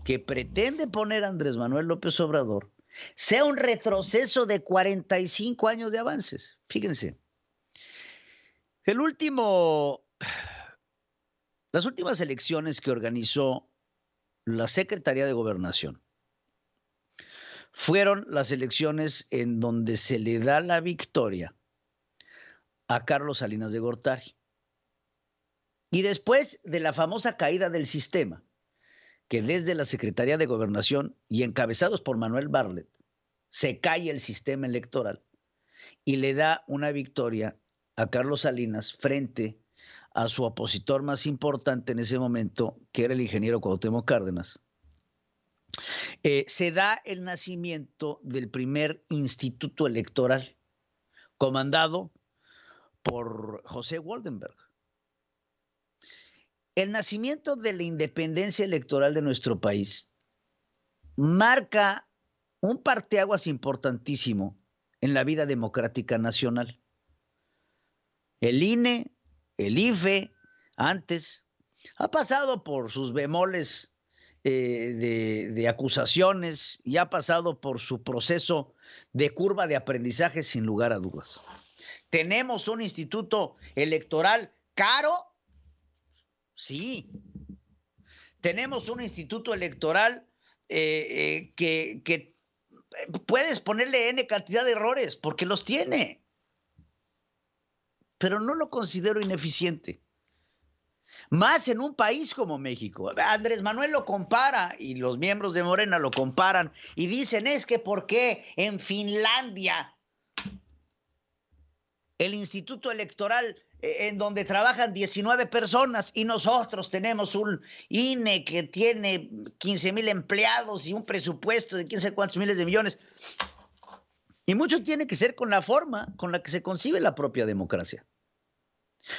que pretende poner Andrés Manuel López Obrador sea un retroceso de 45 años de avances. Fíjense, las últimas elecciones que organizó la Secretaría de Gobernación fueron las elecciones en donde se le da la victoria a Carlos Salinas de Gortari. Y después de la famosa caída del sistema, que desde la Secretaría de Gobernación y encabezados por Manuel Bartlett, se cae el sistema electoral y le da una victoria a Carlos Salinas frente a su opositor más importante en ese momento, que era el ingeniero Cuauhtémoc Cárdenas. Se da el nacimiento del primer instituto electoral, comandado por José Woldenberg. El nacimiento de la independencia electoral de nuestro país marca un parteaguas importantísimo en la vida democrática nacional. El INE, el IFE, antes, ha pasado por sus bemoles de acusaciones y ha pasado por su proceso de curva de aprendizaje sin lugar a dudas. ¿Tenemos un instituto electoral caro? Sí. Tenemos un instituto electoral que puedes ponerle N cantidad de errores, porque los tiene. Pero no lo considero ineficiente. Más en un país como México. Andrés Manuel lo compara y los miembros de Morena lo comparan y dicen, es que ¿por qué en Finlandia el instituto electoral en donde trabajan 19 personas y nosotros tenemos un INE que tiene 15,000 empleados y un presupuesto de quién sabe cuántos miles de millones? Y mucho tiene que ser con la forma con la que se concibe la propia democracia.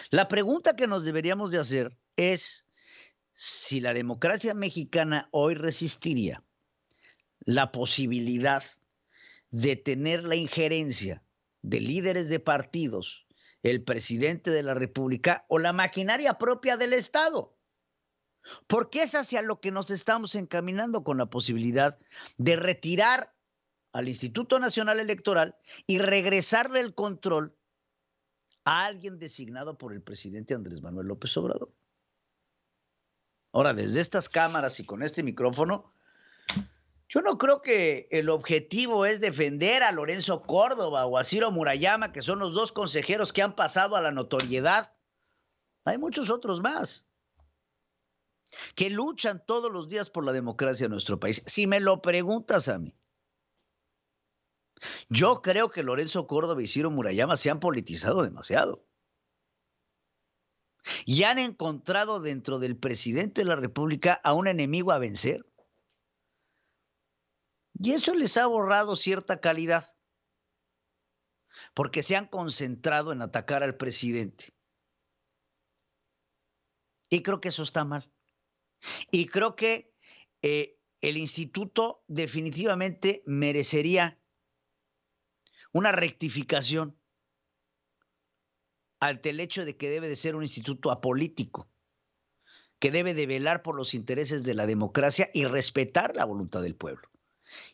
La pregunta que nos deberíamos de hacer es si la democracia mexicana hoy resistiría la posibilidad de tener la injerencia de líderes de partidos, el presidente de la República o la maquinaria propia del Estado. Porque es hacia lo que nos estamos encaminando con la posibilidad de retirar al Instituto Nacional Electoral y regresarle el control a alguien designado por el presidente Andrés Manuel López Obrador. Ahora, desde estas cámaras y con este micrófono, yo no creo que el objetivo es defender a Lorenzo Córdoba o a Ciro Murayama, que son los dos consejeros que han pasado a la notoriedad. Hay muchos otros más que luchan todos los días por la democracia en nuestro país. Si me lo preguntas a mí, yo creo que Lorenzo Córdoba y Ciro Murayama se han politizado demasiado y han encontrado dentro del presidente de la República a un enemigo a vencer. Y eso les ha borrado cierta calidad, porque se han concentrado en atacar al presidente. Y creo que eso está mal. Y creo que el instituto definitivamente merecería una rectificación ante el hecho de que debe de ser un instituto apolítico, que debe de velar por los intereses de la democracia y respetar la voluntad del pueblo.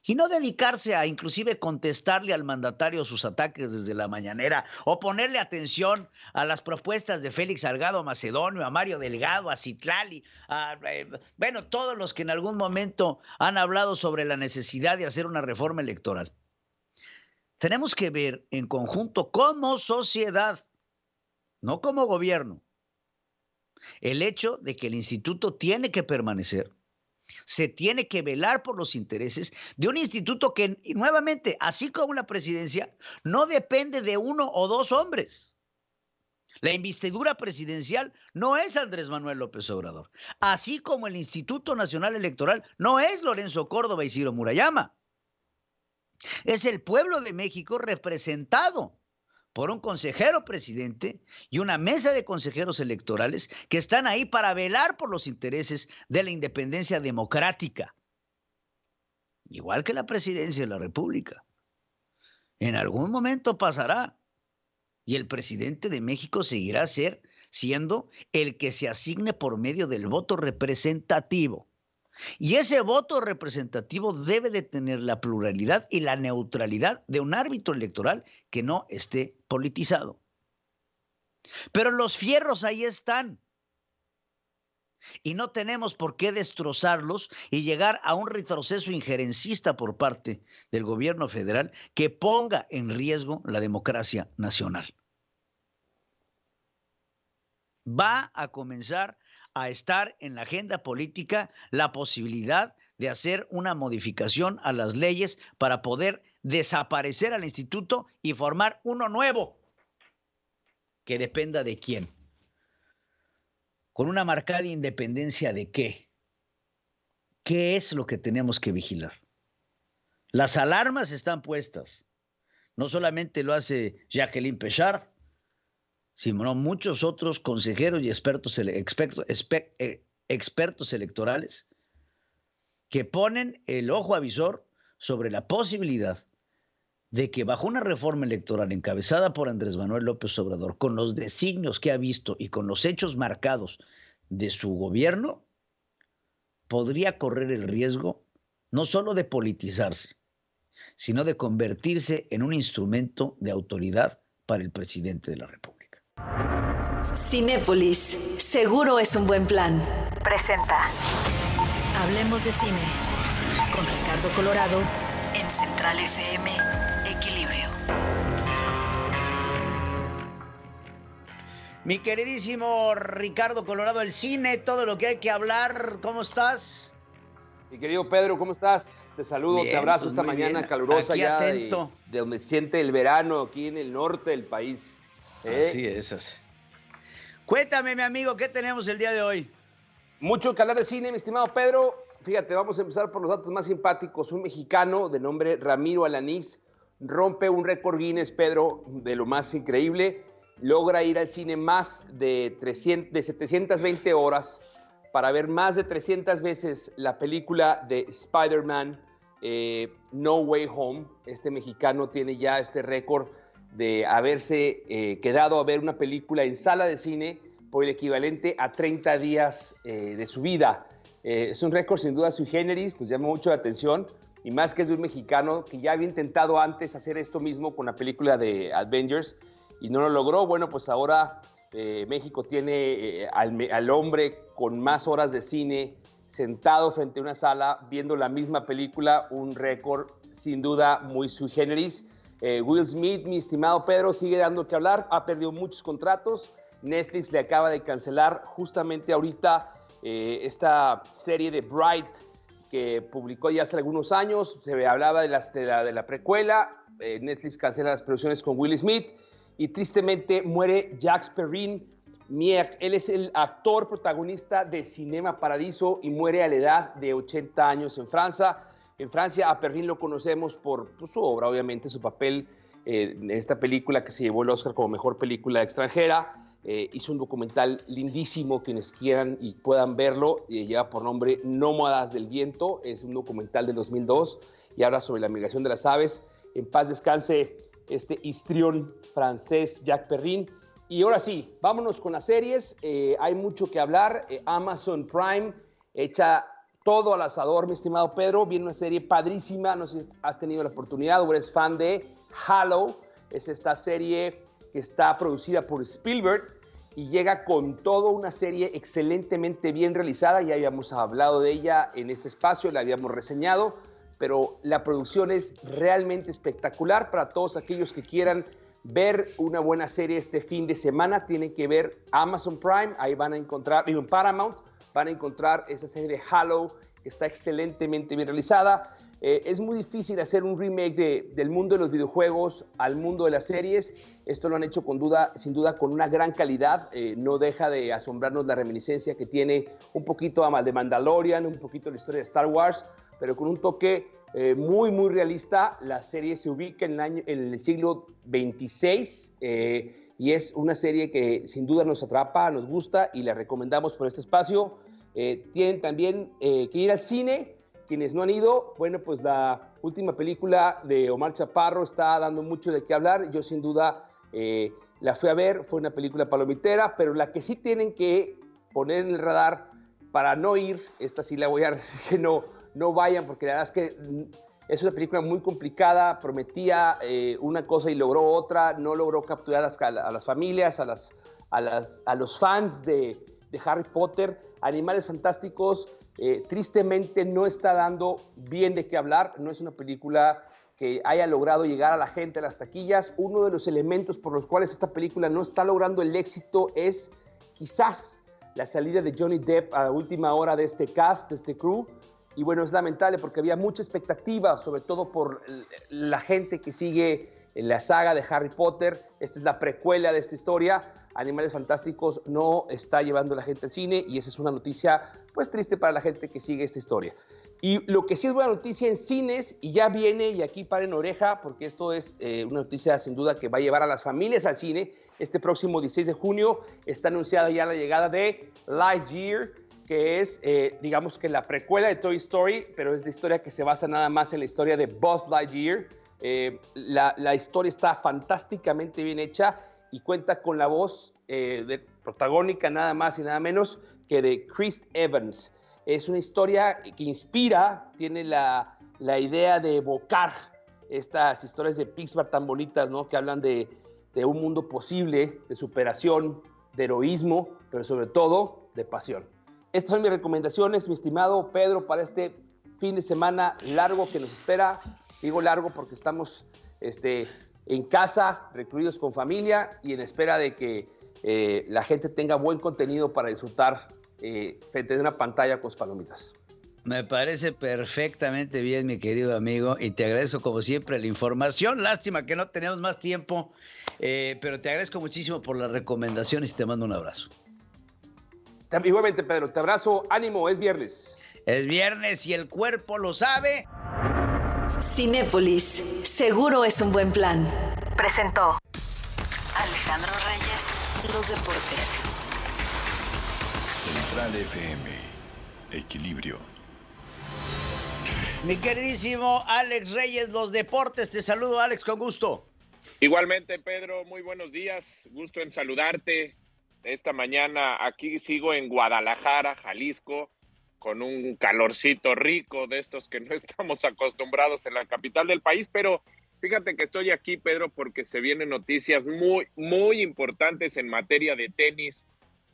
y no dedicarse a inclusive contestarle al mandatario sus ataques desde la mañanera o ponerle atención a las propuestas de Félix Salgado Macedonio, a Mario Delgado, a Citlali, bueno, todos los que en algún momento han hablado sobre la necesidad de hacer una reforma electoral. Tenemos que ver en conjunto como sociedad, no como gobierno, el hecho de que el instituto tiene que permanecer. Se tiene que velar por los intereses de un instituto que, y nuevamente, así como la presidencia, no depende de uno o dos hombres. La investidura presidencial no es Andrés Manuel López Obrador, así como el Instituto Nacional Electoral no es Lorenzo Córdoba y Ciro Murayama. Es el pueblo de México representado por un consejero presidente y una mesa de consejeros electorales que están ahí para velar por los intereses de la independencia democrática, igual que la presidencia de la República. En algún momento pasará y el presidente de México seguirá siendo el que se asigne por medio del voto representativo. Y ese voto representativo debe de tener la pluralidad y la neutralidad de un árbitro electoral que no esté politizado. Pero los fierros ahí están. Y no tenemos por qué destrozarlos y llegar a un retroceso injerencista por parte del gobierno federal que ponga en riesgo la democracia nacional. Va a comenzar a estar en la agenda política la posibilidad de hacer una modificación a las leyes para poder desaparecer al instituto y formar uno nuevo que dependa de quién. Con una marcada independencia de qué. ¿Qué es lo que tenemos que vigilar? Las alarmas están puestas. No solamente lo hace Jacqueline Pechard, sino muchos otros consejeros y expertos electorales que ponen el ojo avisor sobre la posibilidad de que bajo una reforma electoral encabezada por Andrés Manuel López Obrador, con los designios que ha visto y con los hechos marcados de su gobierno, podría correr el riesgo no solo de politizarse, sino de convertirse en un instrumento de autoridad para el presidente de la República. Cinépolis, seguro es un buen plan. Presenta Hablemos de cine con Ricardo Colorado en Central FM Equilibrio. Mi queridísimo Ricardo Colorado, el cine, todo lo que hay que hablar, ¿cómo estás? Mi querido Pedro, ¿cómo estás? Te saludo, bien, te abrazo esta mañana bien. Calurosa aquí ya de donde siente el verano, aquí en el norte del país. Así es. Cuéntame, mi amigo, ¿qué tenemos el día de hoy? Mucho que hablar de cine, mi estimado Pedro. Fíjate, vamos a empezar por los datos más simpáticos. Un mexicano de nombre Ramiro Alanís rompe un récord Guinness, Pedro, de lo más increíble. Logra ir al cine más de 720 horas para ver más de 300 veces la película de Spider-Man No Way Home. Este mexicano tiene ya este récord de haberse quedado a ver una película en sala de cine por el equivalente a 30 días de su vida. Es un récord sin duda sui generis, nos llama mucho la atención, y más que es de un mexicano que ya había intentado antes hacer esto mismo con la película de Avengers y no lo logró. Bueno, pues ahora México tiene al hombre con más horas de cine sentado frente a una sala viendo la misma película, un récord sin duda muy sui generis. Will Smith, mi estimado Pedro, sigue dando que hablar, ha perdido muchos contratos. Netflix le acaba de cancelar justamente ahorita esta serie de Bright que publicó ya hace algunos años. Se hablaba de la precuela. Netflix cancela las producciones con Will Smith y tristemente muere Jacques Perrin. Él es el actor protagonista de Cinema Paradiso y muere a la edad de 80 años en Francia. En Francia a Perrin lo conocemos por su obra, obviamente, su papel en esta película que se llevó el Oscar como mejor película extranjera. Hizo un documental lindísimo, quienes quieran y puedan verlo, lleva por nombre Nómadas del Viento, es un documental del 2002 y habla sobre la migración de las aves. En paz descanse este histrión francés Jacques Perrin. Y ahora sí, vámonos con las series, hay mucho que hablar. Amazon Prime echa todo al asador, mi estimado Pedro. Viene una serie padrísima, no sé si has tenido la oportunidad o eres fan de Halo. Es esta serie que está producida por Spielberg y llega con toda una serie excelentemente bien realizada. Ya habíamos hablado de ella en este espacio, la habíamos reseñado, pero la producción es realmente espectacular. Para todos aquellos que quieran ver una buena serie este fin de semana, tienen que ver Amazon Prime, ahí van a encontrar, en Paramount, van a encontrar esa serie de Halo, que está excelentemente bien realizada. Es muy difícil hacer un remake del mundo de los videojuegos al mundo de las series. Esto lo han hecho sin duda con una gran calidad. No deja de asombrarnos la reminiscencia que tiene un poquito de Mandalorian, un poquito de la historia de Star Wars, pero con un toque muy, muy realista. La serie se ubica en el siglo XXVI y es una serie que sin duda nos atrapa, nos gusta y la recomendamos por este espacio. Tienen también que ir al cine. Quienes no han ido, bueno, pues la última película de Omar Chaparro está dando mucho de qué hablar. Yo sin duda la fui a ver, fue una película palomitera, pero la que sí tienen que poner en el radar para no ir, esta sí la voy a decir que no vayan, porque la verdad es que es una película muy complicada, prometía una cosa y logró otra, no logró capturar a las familias, a los fans de Harry Potter. Animales Fantásticos tristemente no está dando bien de qué hablar, no es una película que haya logrado llegar a la gente a las taquillas. Uno de los elementos por los cuales esta película no está logrando el éxito es quizás la salida de Johnny Depp a la última hora de este cast, de este crew, y bueno, es lamentable porque había mucha expectativa, sobre todo por la gente que sigue la saga de Harry Potter. Esta es la precuela de esta historia. Animales Fantásticos no está llevando a la gente al cine y esa es una noticia pues triste para la gente que sigue esta historia. Y lo que sí es buena noticia en cines, y ya viene, y aquí paren oreja, porque esto es una noticia sin duda que va a llevar a las familias al cine. Este próximo 16 de junio está anunciada ya la llegada de Lightyear, que es, digamos que la precuela de Toy Story, pero es la historia que se basa nada más en la historia de Buzz Lightyear. La historia está fantásticamente bien hecha y cuenta con la voz protagónica nada más y nada menos que de Chris Evans. Es una historia que inspira, tiene la idea de evocar estas historias de Pixar tan bonitas, ¿no? Que hablan de un mundo posible, de superación, de heroísmo, pero sobre todo de pasión. Estas son mis recomendaciones, mi estimado Pedro, para este fin de semana largo que nos espera. Digo largo porque estamos en casa, recluidos con familia y en espera de que la gente tenga buen contenido para disfrutar frente a una pantalla con palomitas. Me parece perfectamente bien, mi querido amigo, y te agradezco como siempre la información. Lástima que no tenemos más tiempo, pero te agradezco muchísimo por las recomendaciones y te mando un abrazo. Igualmente, Pedro, te abrazo, ánimo, es viernes. Es viernes y el cuerpo lo sabe. Cinépolis, seguro es un buen plan. Presentó Alejandro Reyes, los deportes. Central FM, equilibrio. Mi queridísimo Alex Reyes, los deportes. Te saludo, Alex, con gusto. Igualmente, Pedro, muy buenos días. Gusto en saludarte. Esta mañana aquí sigo en Guadalajara, Jalisco, con un calorcito rico de estos que no estamos acostumbrados en la capital del país, pero fíjate que estoy aquí, Pedro, porque se vienen noticias muy, muy importantes en materia de tenis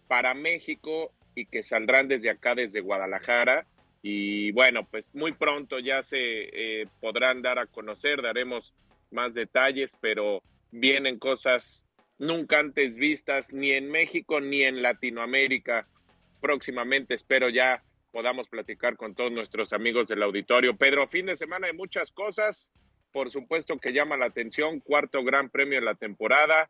para México y que saldrán desde acá, desde Guadalajara. Y bueno, pues muy pronto ya se podrán dar a conocer, daremos más detalles, pero vienen cosas nunca antes vistas, ni en México ni en Latinoamérica. Próximamente espero ya podamos platicar con todos nuestros amigos del auditorio. Pedro, fin de semana de muchas cosas, por supuesto que llama la atención, 4º Gran Premio de la temporada,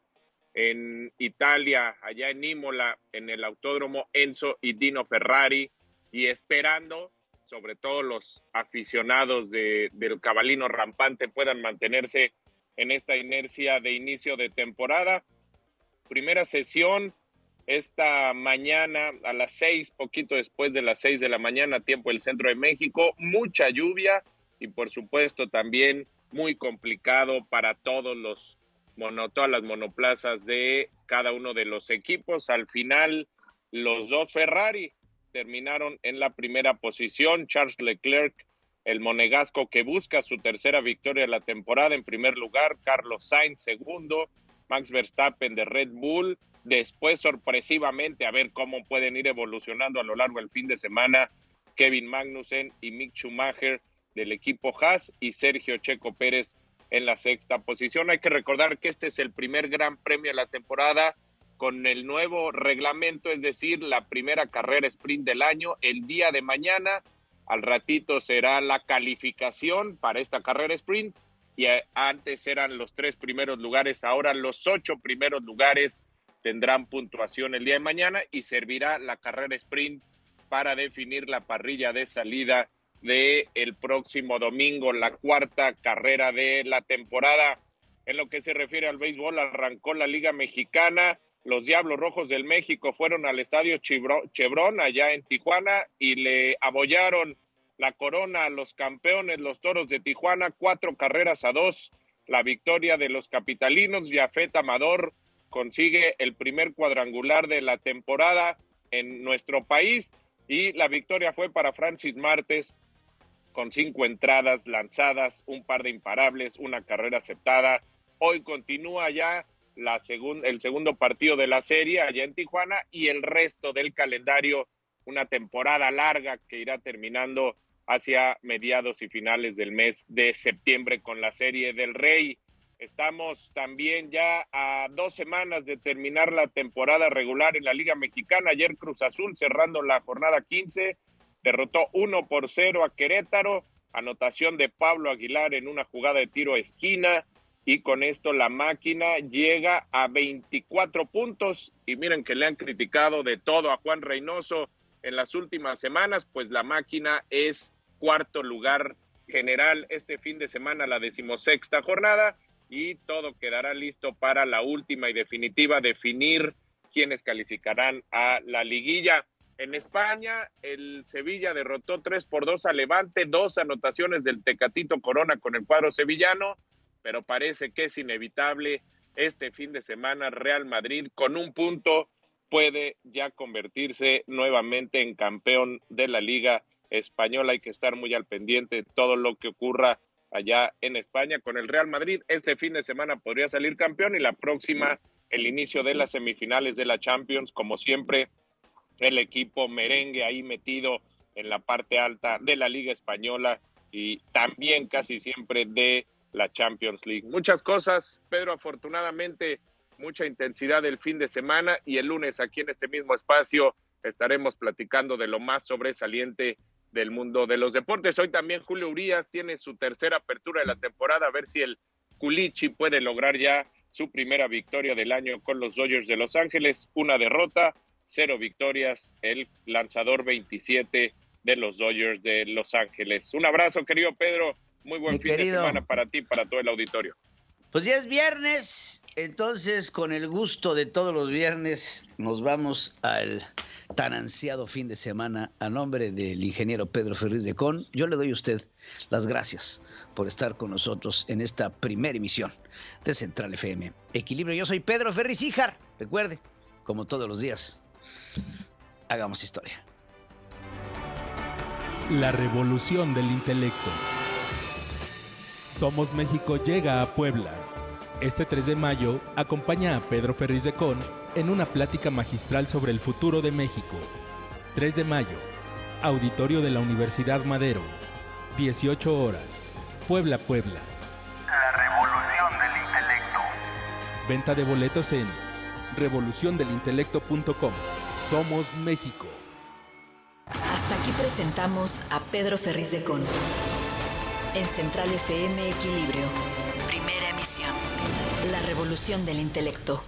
en Italia, allá en Imola, en el Autódromo Enzo y Dino Ferrari, y esperando, sobre todo los aficionados del cabalino rampante, puedan mantenerse en esta inercia de inicio de temporada. Primera sesión esta mañana a las 6, poquito después de las 6 de la mañana, tiempo del centro de México, mucha lluvia y por supuesto también muy complicado para todas las monoplazas de cada uno de los equipos. Al final, los dos Ferrari terminaron en la primera posición. Charles Leclerc, el monegasco, que busca su tercera victoria de la temporada, en primer lugar. Carlos Sainz, segundo. Max Verstappen de Red Bull. Después, sorpresivamente, a ver cómo pueden ir evolucionando a lo largo del fin de semana, Kevin Magnussen y Mick Schumacher del equipo Haas y Sergio Checo Pérez en la sexta posición. Hay que recordar que este es el primer gran premio de la temporada con el nuevo reglamento, es decir, la primera carrera sprint del año. El día de mañana, al ratito, será la calificación para esta carrera sprint, y antes eran los 3 primeros lugares, ahora los 8 primeros lugares tendrán puntuación el día de mañana, y servirá la carrera sprint para definir la parrilla de salida de el próximo domingo, la cuarta carrera de la temporada. En lo que se refiere al béisbol, arrancó la Liga Mexicana. Los Diablos Rojos del México fueron al estadio Chevron allá en Tijuana y le abollaron la corona a los campeones, los Toros de Tijuana, 4-2. La victoria de los capitalinos. Yafet Amador consigue el primer cuadrangular de la temporada en nuestro país, y la victoria fue para Francis Martes, con 5 entradas lanzadas, un par de imparables, una carrera aceptada. Hoy continúa ya el segundo partido de la serie allá en Tijuana, y el resto del calendario, una temporada larga que irá terminando hacia mediados y finales del mes de septiembre con la Serie del Rey. Estamos también ya a 2 semanas de terminar la temporada regular en la Liga Mexicana. Ayer Cruz Azul, cerrando la jornada 15, derrotó 1-0 a Querétaro, anotación de Pablo Aguilar en una jugada de tiro a esquina, y con esto la máquina llega a 24 puntos, y miren que le han criticado de todo a Juan Reynoso en las últimas semanas, pues la máquina es 4º lugar general este fin de semana, la 16ª jornada, y todo quedará listo para la última y definitiva, definir quiénes calificarán a la liguilla. En España, el Sevilla derrotó 3-2 a Levante, 2 anotaciones del Tecatito Corona con el cuadro sevillano, pero parece que es inevitable este fin de semana. Real Madrid, con 1 punto, puede ya convertirse nuevamente en campeón de la Liga Española. Hay que estar muy al pendiente de todo lo que ocurra allá en España con el Real Madrid. Este fin de semana podría salir campeón, y la próxima, el inicio de las semifinales de la Champions, como siempre, el equipo merengue ahí metido en la parte alta de la Liga Española y también casi siempre de la Champions League. Muchas cosas, Pedro, afortunadamente mucha intensidad el fin de semana, y el lunes aquí en este mismo espacio estaremos platicando de lo más sobresaliente del mundo de los deportes. Hoy también Julio Urías tiene su tercera apertura de la temporada, a ver si el Culichi puede lograr ya su primera victoria del año con los Dodgers de Los Ángeles. 1 derrota, 0 victorias, el lanzador 27 de los Dodgers de Los Ángeles. Un abrazo, querido Pedro, muy buen fin de semana para ti, para todo el auditorio. Pues ya es viernes, entonces con el gusto de todos los viernes nos vamos al tan ansiado fin de semana. A nombre del ingeniero Pedro Ferriz de Con, yo le doy a usted las gracias por estar con nosotros en esta primera emisión de Central FM Equilibrio. Yo soy Pedro Ferriz Híjar. Recuerde, como todos los días, hagamos historia. La revolución del intelecto. Somos México llega a Puebla. Este 3 de mayo acompaña a Pedro Ferriz de Con en una plática magistral sobre el futuro de México. 3 de mayo, Auditorio de la Universidad Madero, 18 horas, Puebla, Puebla. La revolución del intelecto. Venta de boletos en revoluciondelintelecto.com. Somos México. Hasta aquí presentamos a Pedro Ferriz de Con. En Central FM Equilibrio, primera emisión. La revolución del intelecto.